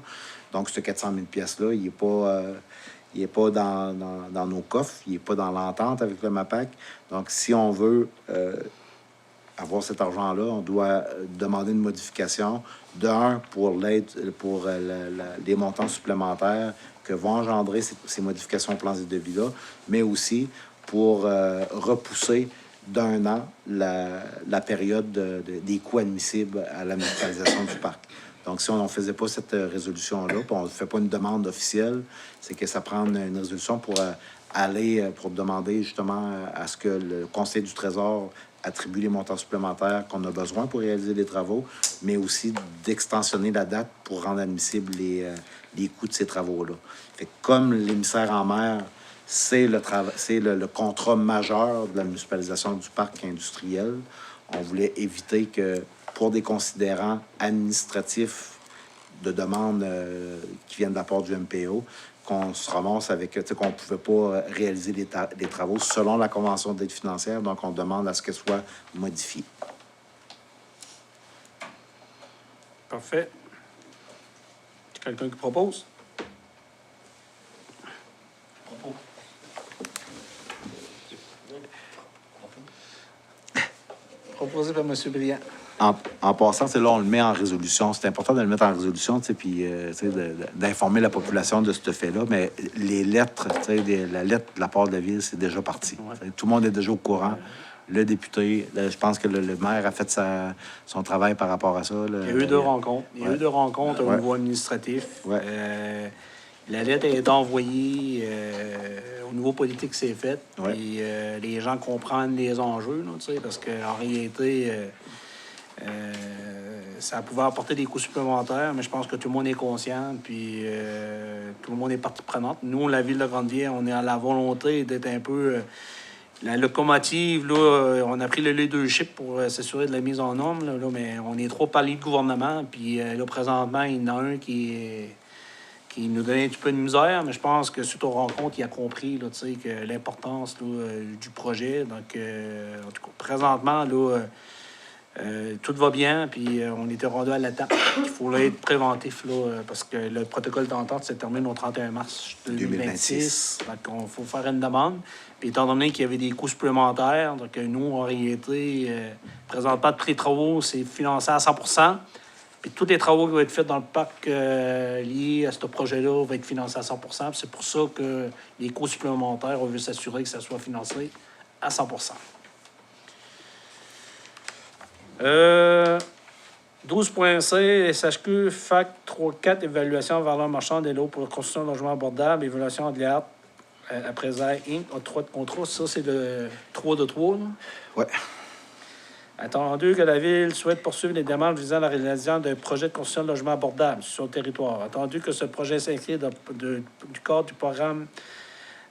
Donc, ce 400 000 pièces-là, il n'est pas dans nos coffres, il n'est pas dans l'entente avec le MAPAC. Donc, si on veut avoir cet argent-là, on doit demander une modification pour l'aide, pour les montants supplémentaires que vont engendrer ces modifications au plan de devis-là, mais aussi pour repousser d'1 an la période des coûts admissibles à la municipalisation du parc. Donc, si on ne faisait pas cette résolution-là, puis on ne fait pas une demande officielle, c'est que ça prend une résolution pour pour demander justement à ce que le Conseil du Trésor attribue les montants supplémentaires qu'on a besoin pour réaliser les travaux, mais aussi d'extensionner la date pour rendre admissibles les coûts de ces travaux-là. Fait que comme l'émissaire en mer, c'est le contrat majeur de la municipalisation du parc industriel, on voulait éviter que, pour des considérants administratifs de demandes qui viennent de la part du MPO, qu'on se ramasse avec, qu'on ne pouvait pas réaliser les travaux selon la convention d'aide financière, donc on demande à ce qu'elle soit modifiée. Parfait. Quelqu'un qui propose? Proposé par M. Briand. En passant, là, on le met en résolution. C'est important de le mettre en résolution, puis d'informer la population de ce fait-là. Mais les lettres, la lettre de la part de la ville, c'est déjà parti. Ouais. Tout le monde est déjà au courant. Le député, je pense que le maire a fait son travail par rapport à ça. Il y a eu 2 rencontres. Il y a eu 2 rencontres au niveau administratif. Ouais. La lettre a été envoyée au niveau politique, c'est fait. Ouais. Et les gens comprennent les enjeux, là, parce qu'en réalité, ça pouvait apporter des coûts supplémentaires, mais je pense que tout le monde est conscient, puis tout le monde est partie prenante. Nous, la Ville de Grande-Bière, on est à la volonté d'être un peu la locomotive. Là, on a pris le leadership pour s'assurer de la mise en norme, là, mais on est trop palier de gouvernement, puis là, présentement, il y en a un qui nous donne un petit peu de misère, mais je pense que suite aux rencontres, il a compris là, que l'importance là, du projet. Donc, en tout cas, présentement, là, tout va bien, puis on était rendu à l'étape. Il faut être préventif, là, parce que le protocole d'entente se termine au 31 mars 2026. Donc, il faut faire une demande. Puis, étant donné qu'il y avait des coûts supplémentaires, donc nous, en réalité, présentement, tous les travaux, c'est financé à 100%. Puis, tous les travaux qui vont être faits dans le parc liés à ce projet-là vont être financés à 100%. Puis c'est pour ça que les coûts supplémentaires, on veut s'assurer que ça soit financé à 100%. 12.C, SHQ, FAC 3.4, évaluation valeur marchande des lots pour la construction de logements abordables, évaluation de l'IART, après Inc., 3 de contrat. Ça, c'est le 3 de 3. Oui. Attendu que la Ville souhaite poursuivre les demandes visant à la réalisation d'un projet de construction de logements abordables sur son territoire. Attendu que ce projet s'inscrit du cadre du programme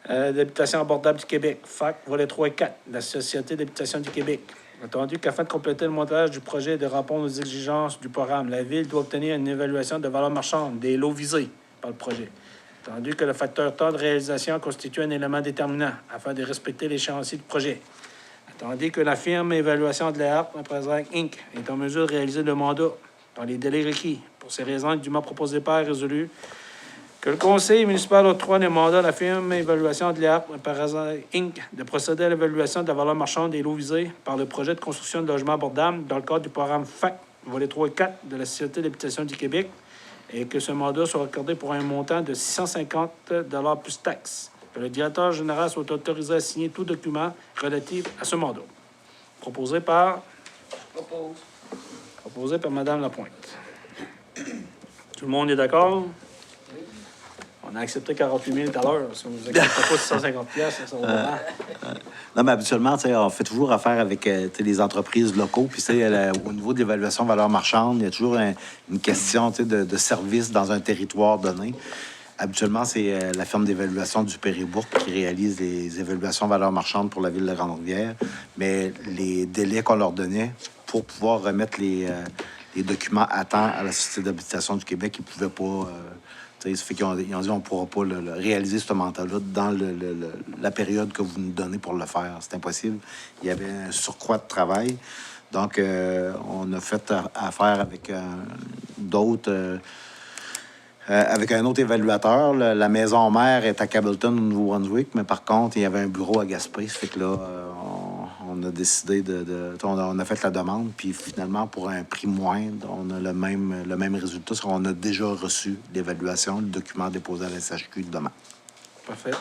d'habitation abordable du Québec, FAC, volet 3 et 4, la Société d'habitation du Québec. Attendu qu'afin de compléter le montage du projet et de répondre aux exigences du programme, la Ville doit obtenir une évaluation de valeur marchande des lots visés par le projet. Attendu que le facteur temps de réalisation constitue un élément déterminant afin de respecter l'échéancier du projet. Attendu que la firme évaluation de l'ART, Inc., est en mesure de réaliser le mandat dans les délais requis. Pour ces raisons, dûment proposé par résolu que le conseil municipal octroie le mandat à la firme évaluation de l'ART, Inc., de procéder à l'évaluation de la valeur marchande des lots visés par le projet de construction de logements abordables dans le cadre du programme FAC, volet 3 et 4 de la Société d'habitation du Québec, et que ce mandat soit accordé pour un montant de 650 $ plus taxes. Que le directeur général soit autorisé à signer tout document relatif à ce mandat. Proposé par Mme Lapointe. Tout le monde est d'accord? On a accepté 48 000 tout à l'heure. Si on ne nous accepte pas 650 $, ça va Non, mais habituellement, on fait toujours affaire avec les entreprises locaux. Puis, au niveau de l'évaluation valeur marchande, il y a toujours une question de service dans un territoire donné. Habituellement, c'est la firme d'évaluation du Péribourg qui réalise les évaluations valeur marchande pour la Ville de Grande-Rivière. Mais les délais qu'on leur donnait pour pouvoir remettre les documents à temps à la Société d'habitation du Québec. Ils ne pouvaient pas... ça fait qu'ils ont dit on ne pourra pas réaliser ce mandat-là dans la période que vous nous donnez pour le faire. C'est impossible. Il y avait un surcroît de travail. Donc, on a fait affaire avec d'autres... avec un autre évaluateur. La maison mère est à Cableton, au Nouveau-Brunswick, mais par contre, il y avait un bureau à Gaspé. Ça fait que là, on a décidé on a fait la demande, puis finalement, pour un prix moindre, on a le même résultat. On a déjà reçu l'évaluation, le document déposé à la SHQ demain. Parfait.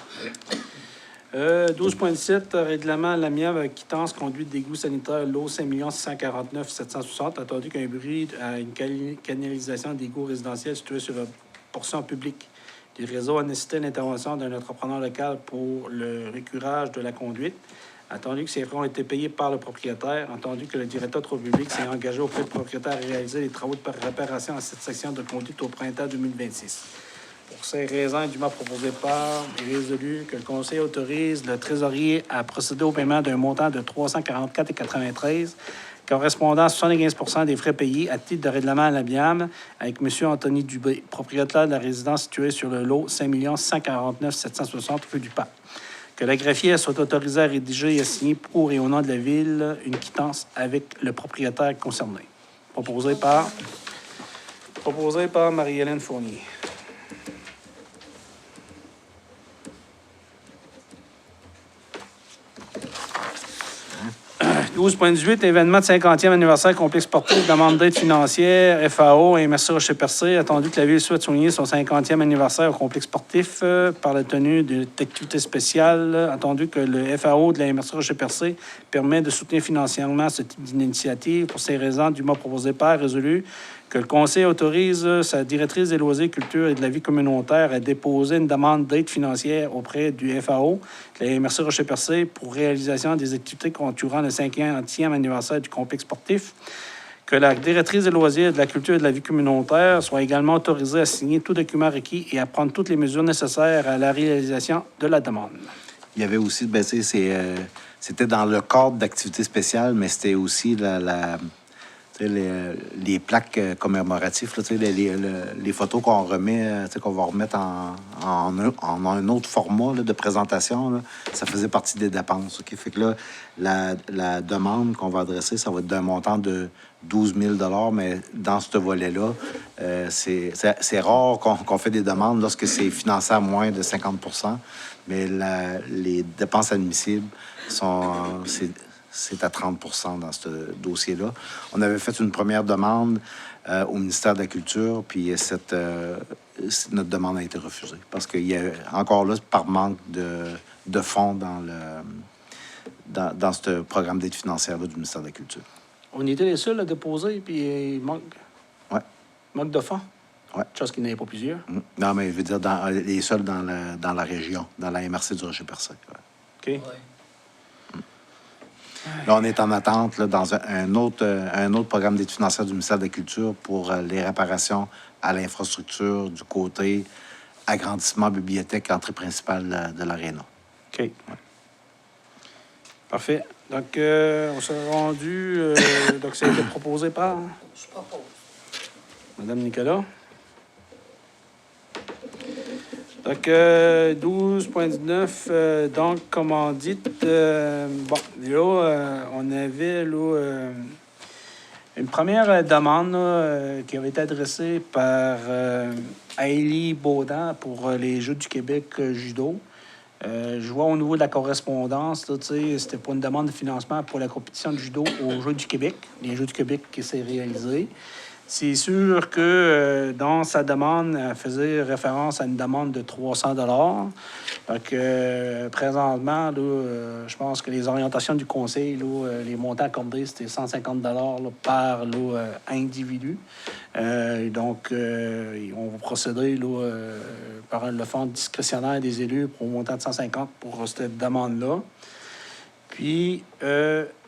12.17, règlement l'amiable quittance conduite d'égout sanitaire, lot 5 649 760, attendu qu'un bruit à une canalisation d'égouts résidentiels située sur la portion publique du réseau a nécessité l'intervention d'un entrepreneur local pour le récurage de la conduite, attendu que ces frais ont été payés par le propriétaire, entendu que le directeur de travaux publics s'est engagé auprès du propriétaire à réaliser les travaux de réparation à cette section de conduite au printemps 2026. Pour ces raisons dûment proposées par et résolu que le Conseil autorise le trésorier à procéder au paiement d'un montant de 344,93 correspondant à 75 des frais payés à titre de règlement à l'amiable avec M. Anthony Dubé, propriétaire de la résidence située sur le lot 5 149 760 rue du Pape. Que la greffière soit autorisée à rédiger et à signer pour et au nom de la Ville une quittance avec le propriétaire concerné. Proposé par Marie-Hélène Fournier. 12.18, événement de 50e anniversaire complexe sportif, demande d'aide financière, FAO et MRC Rocher-Percé. Attendu que la Ville souhaite souligner son 50e anniversaire au complexe sportif par la tenue d'activités spéciales. Attendu que le FAO de la MRC Rocher-Percé permet de soutenir financièrement ce type d'initiative. Pour ces raisons, dûment proposé par résolu que le Conseil autorise sa directrice des loisirs, culture et de la vie communautaire à déposer une demande d'aide financière auprès du FAO, de la MRC Rocher-Percé, pour réalisation des activités contourant le 50e anniversaire du complexe sportif. Que la directrice des loisirs, de la culture et de la vie communautaire soit également autorisée à signer tout document requis et à prendre toutes les mesures nécessaires à la réalisation de la demande. Il y avait aussi, c'était dans le cadre d'activités spéciales, mais c'était aussi les plaques commémoratives, là, les photos qu'on remet, qu'on va remettre en un autre format là, de présentation, là, ça faisait partie des dépenses. Okay? Fait que là, la demande qu'on va adresser, ça va être d'un montant de 12 000 mais dans ce volet-là, c'est rare qu'on fait des demandes lorsque c'est financé à moins de 50 mais les dépenses admissibles c'est à 30 dans ce dossier-là. On avait fait une première demande au ministère de la Culture, puis notre demande a été refusée. Parce qu'il y a encore là, par manque de fonds dans ce programme d'aide financière-là du ministère de la Culture. On était les seuls à déposer, puis il manque de fonds. Oui. Chose qu'il n'y avait pas plusieurs. Non, mais je veux dire, les seuls dans la région, dans la MRC du Rocher-Percé. OK. Ouais. Là, on est en attente là, dans un autre programme d'aide financière du ministère de la Culture pour les réparations à l'infrastructure du côté agrandissement bibliothèque, entrée principale de l'aréna. OK. Ouais. Parfait. Donc, on s'est rendu... donc, ça a été proposé par Je propose. Madame Nicolas. Donc, 12.19, donc, commandite. Bon, là, on avait là, une première demande là, qui avait été adressée par Haïli Baudin pour les Jeux du Québec judo. Je vois au niveau de la correspondance, là, c'était pas une demande de financement pour la compétition de judo aux Jeux du Québec, les Jeux du Québec qui s'est réalisé. C'est sûr que dans sa demande, elle faisait référence à une demande de 300 $. Donc, présentement, là, je pense que les orientations du conseil, là, les montants accordés, c'était 150 $ là, par individu. Donc, on va procéder là, par le fonds discrétionnaire des élus pour un montant de 150 pour cette demande-là. Puis,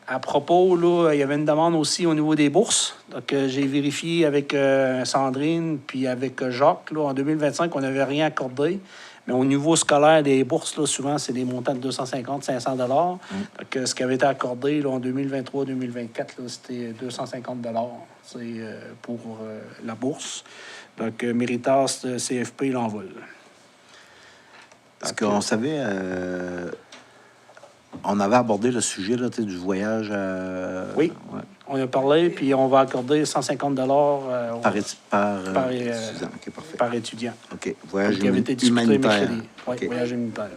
à propos, là, il y avait une demande aussi au niveau des bourses. Donc, j'ai vérifié avec Sandrine puis avec Jacques. Là, en 2025, on n'avait rien accordé. Mais au niveau scolaire des bourses, là, souvent, c'est des montants de 250-500 $. Donc, ce qui avait été accordé là, en 2023-2024, c'était 250 $. Pour la bourse. Donc, Méritas, CFP l'envol. Est-ce qu'on savait... on avait abordé le sujet là, du voyage... Oui. Ouais. On a parlé, puis on va accorder 150 $ Par étudiant. OK, parfait. par étudiant. OK. Voyage Qui avait été discuté humanitaire. mercredi. Oui, OK. voyage humanitaire.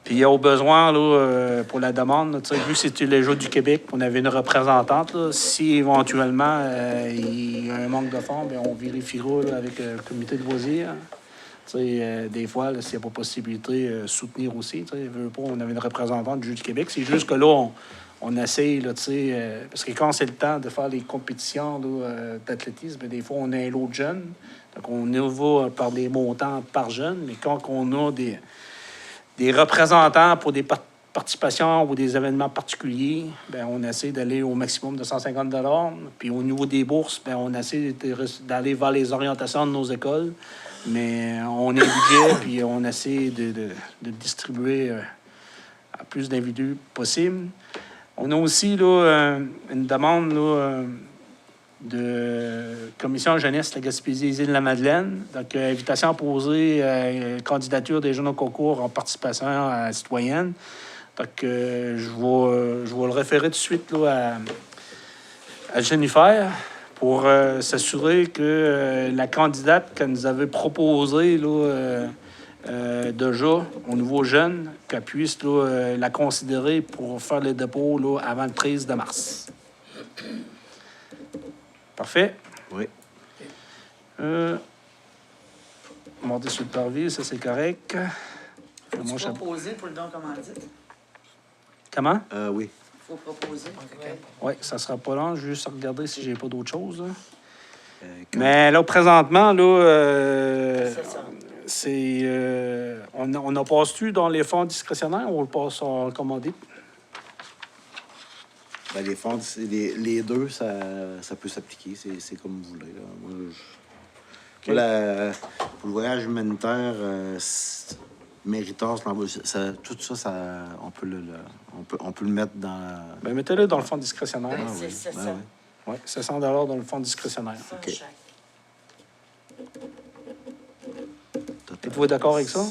Puis au besoin, là, pour la demande, tu sais, vu que c'était les Jeux du Québec, on avait une représentante. Là, si éventuellement il y a un manque de fonds, bien, on vérifiera là, avec le comité de loisirs. Tu sais, des fois, là, s'il n'y a pas possibilité de soutenir aussi, tu sais, veut pas, on avait une représentante du Jeu du Québec. C'est juste que là, on essaye, là, tu sais, parce que quand c'est le temps de faire les compétitions là, d'athlétisme, bien, des fois, on a un lot de jeunes. Donc, on y va par des montants par jeune, mais quand on a des représentants pour des participations ou des événements particuliers, bien, on essaie d'aller au maximum de 150 $. Puis au niveau des bourses, bien, on essaie d'aller vers les orientations de nos écoles. Mais on a un budget, puis on essaie de distribuer à plus d'individus possible. On a aussi là, une demande là, de Commission jeunesse de la Gaspésie des Îles-de-la-Madeleine. Donc, invitation à poser candidature des jeunes au concours en participation citoyenne. Donc, je vais le référer tout de suite là, à Jennifer pour s'assurer que la candidate qu'elle nous avait proposée là, déjà au niveau jeune, qu'elle puisse là, la considérer pour faire le dépôt là, avant le 13 de mars. Parfait. Oui. Monter sur le parvis, ça c'est correct. Faut-tu proposer pour le don commandite? Comment? Oui. Faut proposer. Oui, ça sera pas long. Je vais juste regarder si j'ai pas d'autre chose. Là. Mais... Mais là, présentement, là, C'est ça. c'est... on a passe-tu dans les fonds discrétionnaires ou on le passe en commandite? Ben, les fonds, les deux, ça peut s'appliquer. C'est comme vous voulez. Là. Moi, pour le voyage humanitaire, Méritas, tout ça, on peut le mettre dans... Bien, mettez-le dans le fonds discrétionnaire. Ben, oui. c'est Ben ça. oui. Oui, 700 $ dans le fonds discrétionnaire. Ça, OK. chaque. Êtes-vous d'accord avec ça?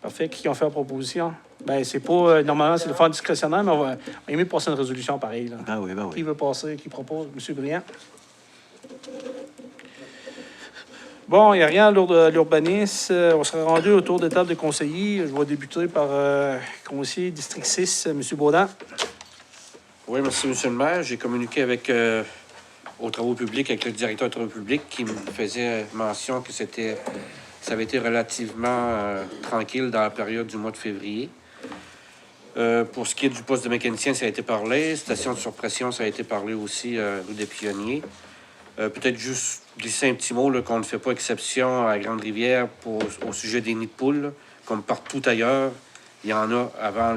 Parfait. Qui ont fait la proposition? Bien, c'est pas... normalement, c'est le fonds discrétionnaire, mais on va aimer passer une résolution pareille. Là. Ben oui, ben Qui oui. veut passer? Qui propose? M. Briand? Bon, il n'y a rien à l'urbanisme. On sera rendu au tour de table des conseillers. Je vais débuter par conseiller district 6, M. Baudin. Oui, merci, M. le maire. J'ai communiqué avec aux travaux publics, avec le directeur des travaux publics, qui me faisait mention que ça avait été relativement tranquille dans la période du mois de février. Pour ce qui est du poste de mécanicien, ça a été parlé. Station de surpression, ça a été parlé aussi, rue des Pionniers. Peut-être juste glisser un petit mot là, qu'on ne fait pas exception à Grande-Rivière au sujet des nids de poules. Là. Comme partout ailleurs, il y en a avant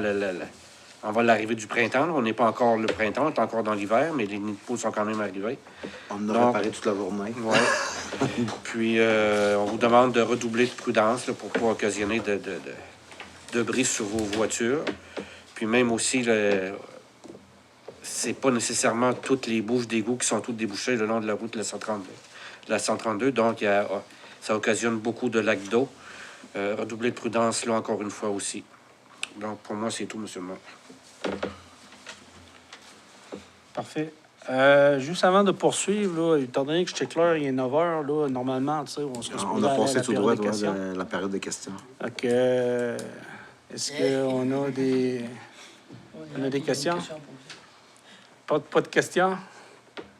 l'arrivée du printemps. Là. On n'est pas encore le printemps, on est encore dans l'hiver, mais les nids de poules sont quand même arrivés. On en a Donc, réparé toute la journée. Ouais. Puis, on vous demande de redoubler de prudence là, pour ne pas occasionner de bris sur vos voitures. Puis même aussi, c'est pas nécessairement toutes les bouches d'égout qui sont toutes débouchées le long de la route de la 132. Donc, ça occasionne beaucoup de lacs d'eau. Redoubler de prudence, là, encore une fois aussi. Donc, pour moi, c'est tout, monsieur le maire. Parfait. Juste avant de poursuivre, là, étant donné que je check l'heure, il est 9 h, là, normalement, tu sais, on serait On supposé a aller à passé la tout période droit de questions. de la période de questions. Donc, est-ce qu'on a des... On a des questions? Pas de questions?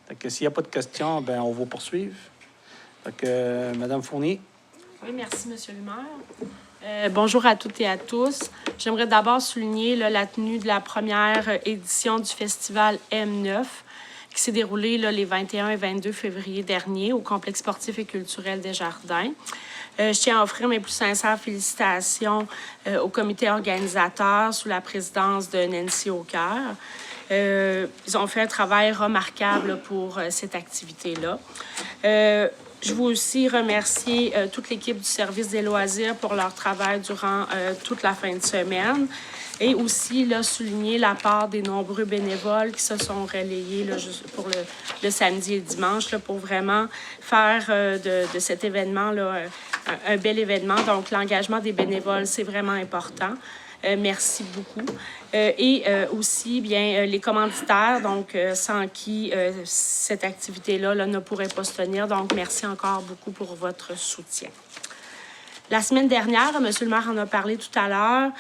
Donc, s'il n'y a pas de questions, ben on va poursuivre. Donc, Madame Fournier. Oui, merci, Monsieur le maire. Bonjour à toutes et à tous. J'aimerais d'abord souligner là, la tenue de la première édition du festival M9 qui s'est déroulée là, les 21 et 22 février dernier au complexe sportif et culturel des Jardins. Je tiens à offrir mes plus sincères félicitations au comité organisateur sous la présidence de Nancy Aucoeur. Ils ont fait un travail remarquable pour cette activité-là. Je veux aussi remercier toute l'équipe du service des loisirs pour leur travail durant toute la fin de semaine et aussi là, souligner la part des nombreux bénévoles qui se sont relayés là, pour le samedi et le dimanche là, pour vraiment faire de cet événement là, un bel événement. Donc, l'engagement des bénévoles, c'est vraiment important. Merci beaucoup. Et aussi, bien, les commanditaires, donc, sans qui cette activité-là là, ne pourrait pas se tenir. Donc, merci encore beaucoup pour votre soutien. La semaine dernière, M. le maire en a parlé tout à l'heure.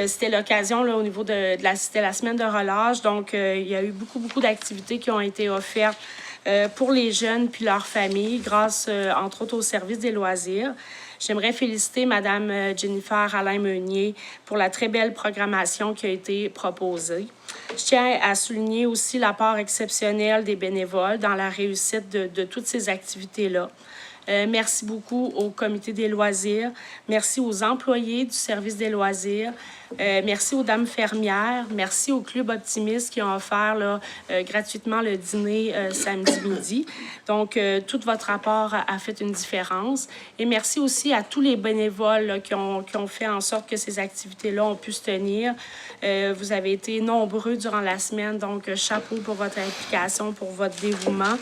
C'était l'occasion là, au niveau c'était la semaine de relâche. Donc, il y a eu beaucoup d'activités qui ont été offertes pour les jeunes puis leurs familles grâce, entre autres, au service des loisirs. J'aimerais féliciter Mme Jennifer Alain-Meunier pour la très belle programmation qui a été proposée. Je tiens à souligner aussi l'apport exceptionnel des bénévoles dans la réussite de toutes ces activités-là. Merci beaucoup au Comité des loisirs. Merci aux employés du service des loisirs. Merci aux dames fermières. Merci au Club Optimiste qui ont offert là, gratuitement le dîner samedi midi. Donc, tout votre apport a fait une différence. Et merci aussi à tous les bénévoles là, qui ont fait en sorte que ces activités-là ont pu se tenir. Vous avez été nombreux durant la semaine, donc chapeau pour votre implication, pour votre dévouement.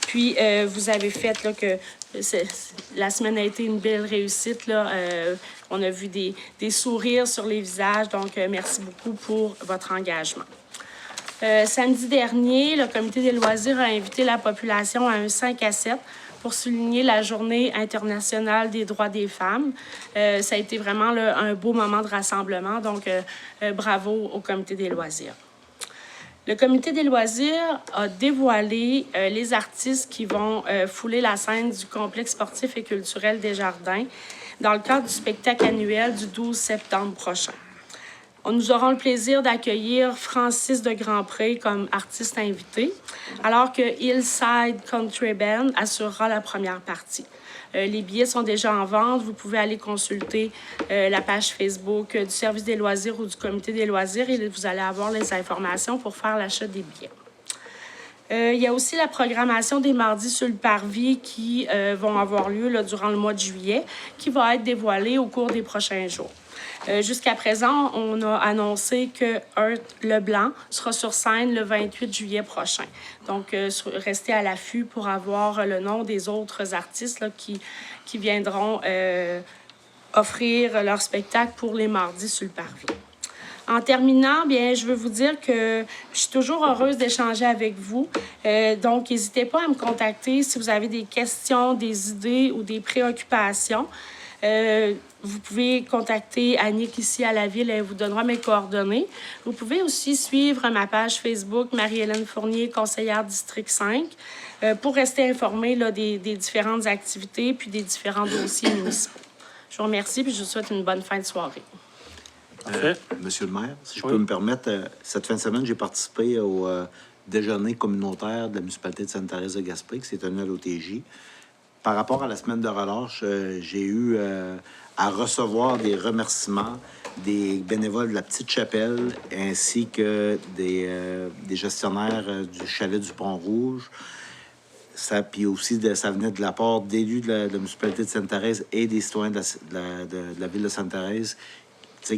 Puis, vous avez fait là, que la semaine a été une belle réussite. Là. On a vu des sourires sur les visages. Donc, merci beaucoup pour votre engagement. Samedi dernier, le Comité des loisirs a invité la population à un 5 à 7 pour souligner la Journée internationale des droits des femmes. Ça a été vraiment là, un beau moment de rassemblement. Donc, bravo au Comité des loisirs. Le Comité des loisirs a dévoilé les artistes qui vont fouler la scène du complexe sportif et culturel des Jardins dans le cadre du spectacle annuel du 12 septembre prochain. Nous aurons le plaisir d'accueillir Francis de Grandpré comme artiste invité, alors que Hillside Country Band assurera la première partie. Les billets sont déjà en vente. Vous pouvez aller consulter la page Facebook du Service des loisirs ou du Comité des loisirs et vous allez avoir les informations pour faire l'achat des billets. Il y a aussi la programmation des mardis sur le parvis qui vont avoir lieu là, durant le mois de juillet, qui va être dévoilée au cours des prochains jours. Jusqu'à présent, on a annoncé que Earth Leblanc sera sur scène le 28 juillet prochain. Donc, restez à l'affût pour avoir le nom des autres artistes là, qui viendront offrir leur spectacle pour les mardis sur le parvis. En terminant, bien, je veux vous dire que je suis toujours heureuse d'échanger avec vous. Donc, n'hésitez pas à me contacter si vous avez des questions, des idées ou des préoccupations. Vous pouvez contacter Annick ici à la ville, elle vous donnera mes coordonnées. Vous pouvez aussi suivre ma page Facebook Marie-Hélène Fournier, conseillère district 5, pour rester informé là, des différentes activités puis des différents dossiers municipaux. Je vous remercie et je vous souhaite une bonne fin de soirée. Monsieur le maire, si je peux me permettre, cette fin de semaine, j'ai participé au déjeuner communautaire de la municipalité de Sainte-Thérèse-de-Gaspé, qui s'est tenu à l'OTJ. Par rapport à la semaine de relâche, j'ai eu à recevoir des remerciements des bénévoles de la Petite Chapelle ainsi que des gestionnaires du chalet du Pont-Rouge. Puis aussi, ça venait de la part d'élus de la municipalité de Sainte-Thérèse et des citoyens de la ville de Sainte-Thérèse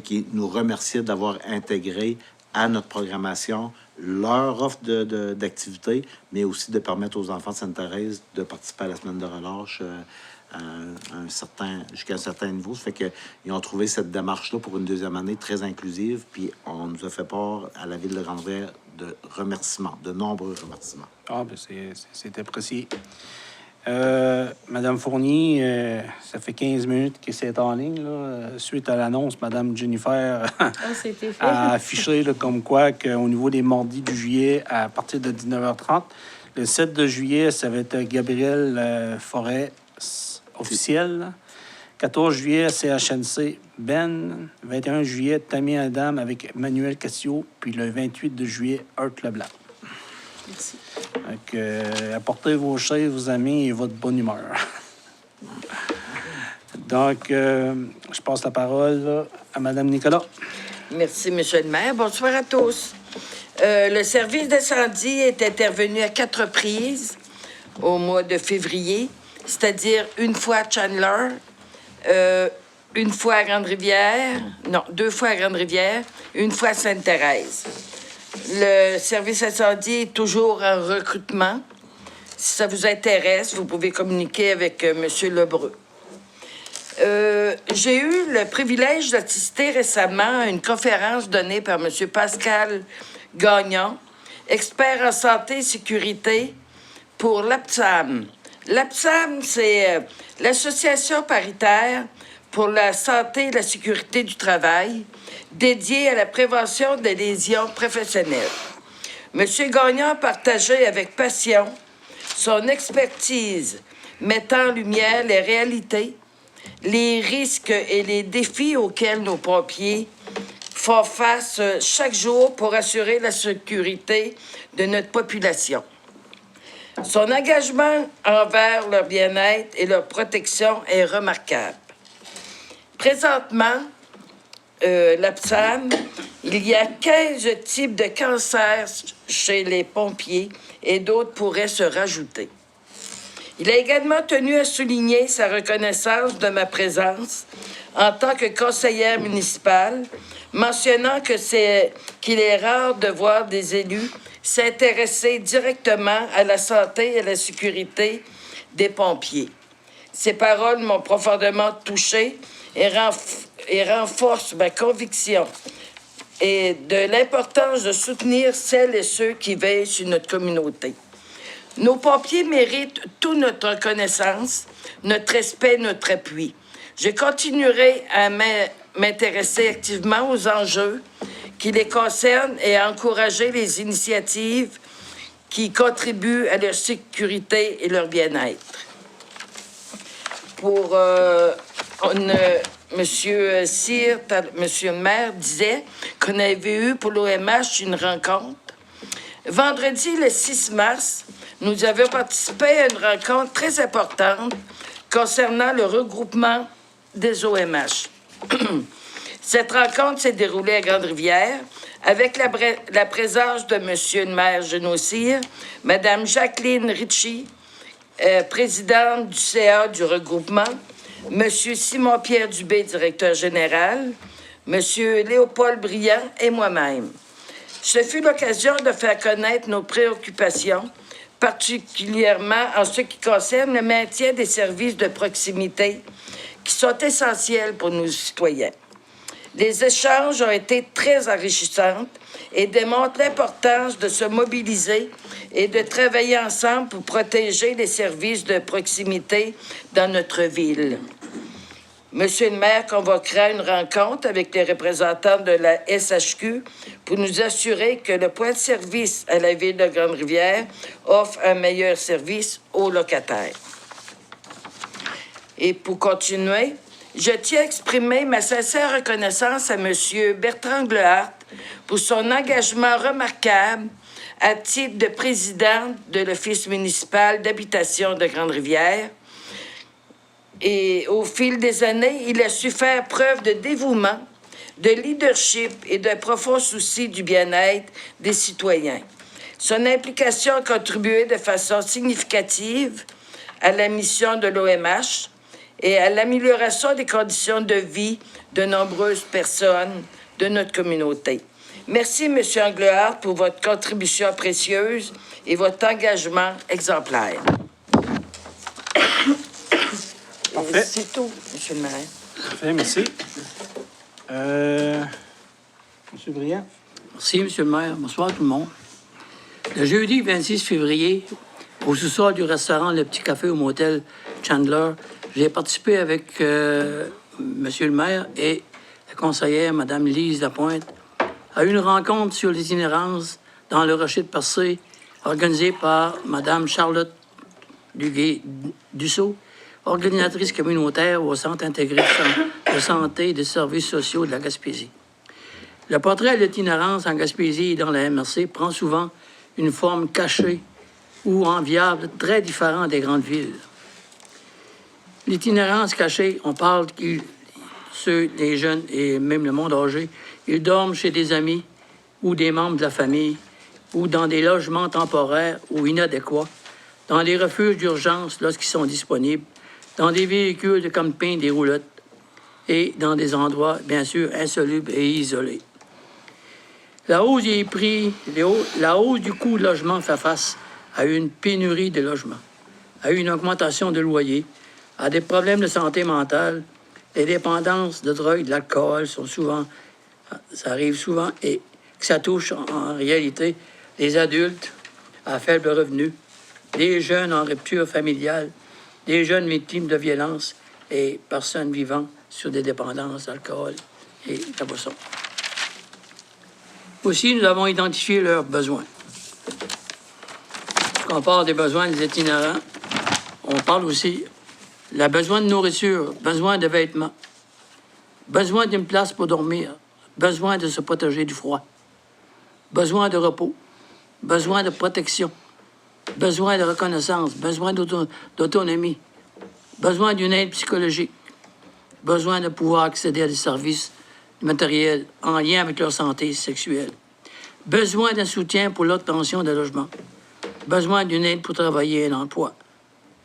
qui nous remerciaient d'avoir intégré à notre programmation leur offre d'activité, mais aussi de permettre aux enfants de Sainte-Thérèse de participer à la semaine de relâche jusqu'à un certain niveau. Ça fait qu'ils ont trouvé cette démarche-là pour une deuxième année très inclusive, puis on nous a fait part à la ville de Grande-Rivière de remerciements, de nombreux remerciements. Ah, bien, c'est apprécié. Madame Fournier, ça fait 15 minutes que c'est en ligne. Là. Suite à l'annonce, Madame Jennifer a affiché là, comme quoi qu'au niveau des mardis du juillet, à partir de 19h30, le 7 de juillet, ça va être Gabriel Forêt officiel. 14 juillet, CHNC Ben. 21 juillet, Tammy Adam avec Manuel Cassio. Puis le 28 de juillet, Earth Leblanc. Merci. Donc, apportez vos chaises, vos amis et votre bonne humeur. Donc, je passe la parole là, à Mme Nicolas. Merci, M. le maire. Bonsoir à tous. Le service d'incendie est intervenu à 4 reprises au mois de février, c'est-à-dire une fois à Chandler, une fois à Grande-Rivière, non, 2 fois à Grande-Rivière, une fois à Sainte-Thérèse. Le service incendie est toujours en recrutement. Si ça vous intéresse, vous pouvez communiquer avec M. Lebreu. J'ai eu le privilège d'assister récemment à une conférence donnée par M. Pascal Gagnon, expert en santé et sécurité pour l'APSAM. L'APSAM, c'est l'Association paritaire pour la santé et la sécurité du travail, dédiée à la prévention des lésions professionnelles. M. Gagnon a partagé avec passion son expertise mettant en lumière les réalités, les risques et les défis auxquels nos pompiers font face chaque jour pour assurer la sécurité de notre population. Son engagement envers leur bien-être et leur protection est remarquable. Présentement, l'APSAM, il y a 15 types de cancers chez les pompiers et d'autres pourraient se rajouter. Il a également tenu à souligner sa reconnaissance de ma présence en tant que conseillère municipale, mentionnant qu'il est rare de voir des élus s'intéresser directement à la santé et à la sécurité des pompiers. Ces paroles m'ont profondément touchée et renforcent ma conviction et de l'importance de soutenir celles et ceux qui veillent sur notre communauté. Nos pompiers méritent toute notre reconnaissance, notre respect, notre appui. Je continuerai à m'intéresser activement aux enjeux qui les concernent et à encourager les initiatives qui contribuent à leur sécurité et leur bien-être. Pour Monsieur Cyr, Monsieur le maire disait qu'on avait eu pour l'OMH une rencontre. Vendredi, le 6 mars, nous avions participé à une rencontre très importante concernant le regroupement des OMH. Cette rencontre s'est déroulée à Grande-Rivière avec la présence de Monsieur le maire Genot Cyr, Madame Jacqueline Ritchie, présidente du CA du regroupement, Monsieur Simon-Pierre Dubé, directeur général, Monsieur Léopold Briand et moi-même. Ce fut l'occasion de faire connaître nos préoccupations, particulièrement en ce qui concerne le maintien des services de proximité qui sont essentiels pour nos citoyens. Les échanges ont été très enrichissants et démontrent l'importance de se mobiliser et de travailler ensemble pour protéger les services de proximité dans notre ville. Monsieur le maire convoquera une rencontre avec les représentants de la SHQ pour nous assurer que le point de service à la ville de Grande-Rivière offre un meilleur service aux locataires. Et pour continuer, je tiens à exprimer ma sincère reconnaissance à Monsieur Bertrand Glehart pour son engagement remarquable à titre de président de l'Office municipal d'habitation de Grande-Rivière. Et au fil des années, il a su faire preuve de dévouement, de leadership et d'un profond souci du bien-être des citoyens. Son implication a contribué de façon significative à la mission de l'OMH et à l'amélioration des conditions de vie de nombreuses personnes de notre communauté. Merci, M. Anglehart, pour votre contribution précieuse et votre engagement exemplaire. Parfait. C'est tout, M. le maire. Parfait, merci. M. Briand. Merci, M. le maire. Bonsoir tout le monde. Le jeudi 26 février, au sous-sol du restaurant Le Petit Café au motel Chandler, j'ai participé avec M. le maire et la conseillère, Mme Lise Lapointe, à une rencontre sur l'itinérance dans le Rocher de Percé, organisée par Mme Charlotte Duguay-Dussault, organisatrice communautaire au Centre intégré de santé et des services sociaux de la Gaspésie. Le portrait de l'itinérance en Gaspésie et dans la MRC prend souvent une forme cachée ou enviable très différente des grandes villes. L'itinérance cachée, on parle que les jeunes et même le monde âgé, ils dorment chez des amis ou des membres de la famille ou dans des logements temporaires ou inadéquats, dans des refuges d'urgence lorsqu'ils sont disponibles, dans des véhicules de camping, des roulottes, et dans des endroits, bien sûr, insolubles et isolés. La hausse des prix, la hausse du coût de logement fait face à une pénurie de logements, à une augmentation de loyers, à des problèmes de santé mentale, des dépendances de drogue, de l'alcool sont souvent, ça arrive souvent, et que ça touche en réalité des adultes à faible revenu, des jeunes en rupture familiale, des jeunes victimes de violences et personnes vivant sur des dépendances d'alcool et de boisson. Aussi, nous avons identifié leurs besoins. Quand on parle des besoins des itinérants, on parle aussi le besoin de nourriture, besoin de vêtements, besoin d'une place pour dormir, besoin de se protéger du froid, besoin de repos, besoin de protection, besoin de reconnaissance, besoin d'autonomie, besoin d'une aide psychologique, besoin de pouvoir accéder à des services matériels en lien avec leur santé sexuelle, besoin d'un soutien pour l'obtention de logement, besoin d'une aide pour travailler un emploi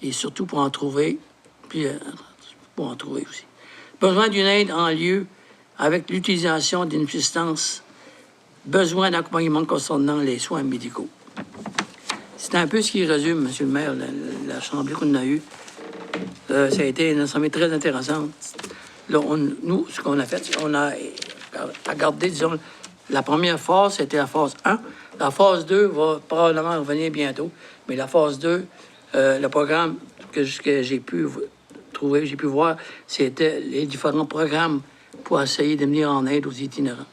et surtout pour en trouver, aussi. Besoin d'une aide en lieu avec l'utilisation d'une substance, besoin d'accompagnement concernant les soins médicaux. C'est un peu ce qui résume, Monsieur le maire, l'assemblée qu'on a eue. Ça a été une assemblée très intéressante. Là, nous, ce qu'on a fait, on a regardé, disons, la première phase, c'était la phase 1. La phase 2 va probablement revenir bientôt. Mais la phase 2, le programme que j'ai pu trouver, j'ai pu voir, c'était les différents programmes pour essayer de venir en aide aux itinérants.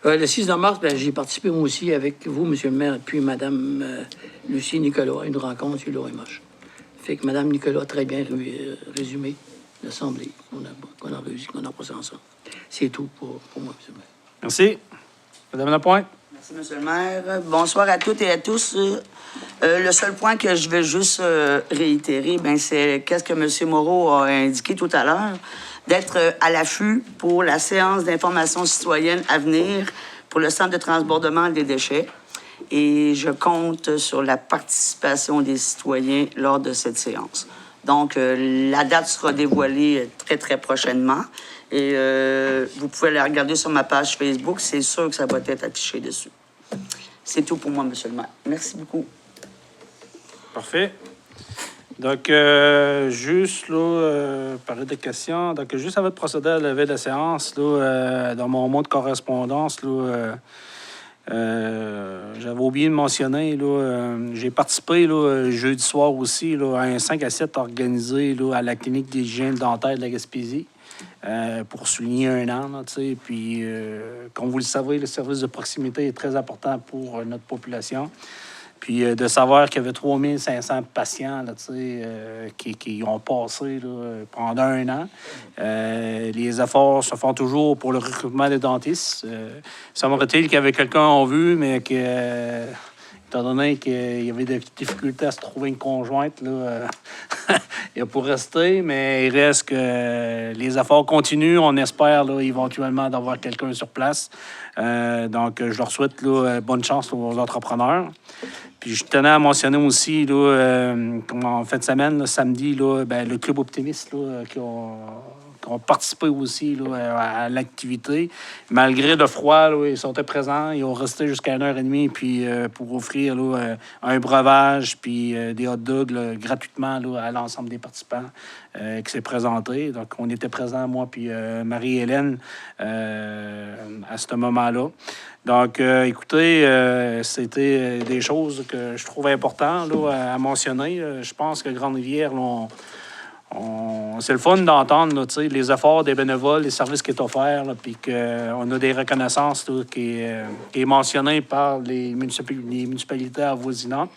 Le 6 mars, j'ai participé moi aussi avec vous, Monsieur le maire, puis Mme Lucie Nicolas, à une rencontre sur l'OMH. Fait que Mme Nicolas a très bien résumé l'Assemblée qu'on a passé ensemble. C'est tout pour moi, Monsieur le maire. Merci. Madame Lapointe. Merci, Monsieur le maire. Bonsoir à toutes et à tous. Le seul point que je veux juste réitérer, c'est qu'est-ce que M. Moreau a indiqué tout à l'heure, d'être à l'affût pour la séance d'information citoyenne à venir pour le centre de transbordement des déchets. Et je compte sur la participation des citoyens lors de cette séance. Donc, la date sera dévoilée très, très prochainement. Et vous pouvez la regarder sur ma page Facebook. C'est sûr que ça va être affiché dessus. C'est tout pour moi, Monsieur le maire. Merci beaucoup. Parfait. Donc, juste, là, parler de questions. Donc, juste avant de procéder à la levée de la séance, là, dans mon mot de correspondance, là, j'avais oublié de mentionner, là, j'ai participé là, jeudi soir aussi là, à un 5 à 7 organisé là, à la clinique d'hygiène dentaire de la Gaspésie pour souligner un an. Là, puis, comme vous le savez, le service de proximité est très important pour notre population. Puis de savoir qu'il y avait 3500 patients là, qui ont passé là, pendant un an. Les efforts se font toujours pour le recrutement des dentistes. Semblerait-il qu'il y avait quelqu'un en vue, mais que, étant donné qu'il y avait des difficultés à se trouver une conjointe, là, il a pour rester, mais il reste que les efforts continuent. On espère là, éventuellement d'avoir quelqu'un sur place. Donc, je leur souhaite là, bonne chance aux entrepreneurs. Puis je tenais à mentionner aussi, là, en fin de semaine, là, samedi, là, le Club Optimiste là, qui ont participé aussi là, à l'activité. Malgré le froid, là, ils sont présents. Ils ont resté jusqu'à 1h30 puis, pour offrir là, un breuvage puis des hot dogs là, gratuitement là, à l'ensemble des participants qui s'est présenté. Donc, on était présents, moi puis Marie-Hélène, à ce moment-là. Donc, écoutez, c'était des choses que je trouve importantes là, à mentionner. Je pense que Grande-Rivière, là, c'est le fun d'entendre là, les efforts des bénévoles, les services qui sont offerts, puis qu'on a des reconnaissances là, qui est mentionné par les municipalités avoisinantes.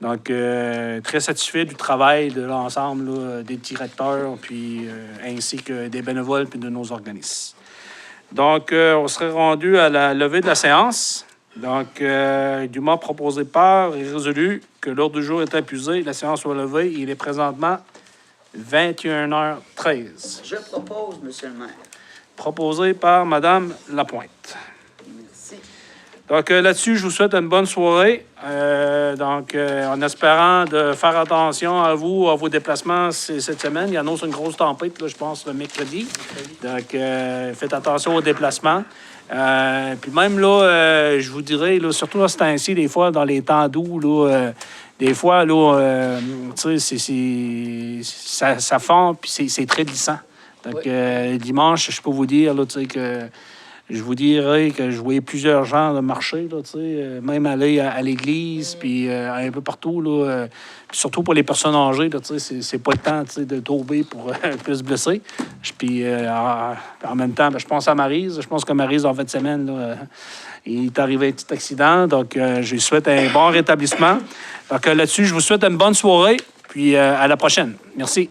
Donc, très satisfait du travail de l'ensemble là, des directeurs, puis ainsi que des bénévoles puis de nos organismes. Donc, on serait rendu à la levée de la séance. Donc, dûment proposé par et résolu que l'ordre du jour est épuisé, la séance soit levée. Il est présentement 21h13. Je propose, Monsieur le maire. Proposé par Mme Lapointe. Merci. Donc là-dessus, je vous souhaite une bonne soirée. En espérant de faire attention à vous, à vos déplacements cette semaine. Il annonce une grosse tempête, là, je pense, le mercredi. Donc, faites attention aux déplacements. Puis même là, je vous dirais, là, surtout à ce temps-ci, des fois, dans les temps doux, là, des fois, là, tu sais, ça fond, puis c'est très glissant. Donc, dimanche, je peux vous dire, là, tu sais, que je vous dirais que je voyais plusieurs gens de marcher, là, tu sais, même aller à l'église, puis un peu partout, là, surtout pour les personnes âgées, là, tu sais, c'est pas le temps, tu sais, de tomber pour plus se blesser. Puis en même temps, ben, je pense à Maryse. Je pense que Maryse, en fin de semaine, là, il est arrivé un petit accident, donc je lui souhaite un bon rétablissement. Donc là-dessus, je vous souhaite une bonne soirée, puis à la prochaine. Merci.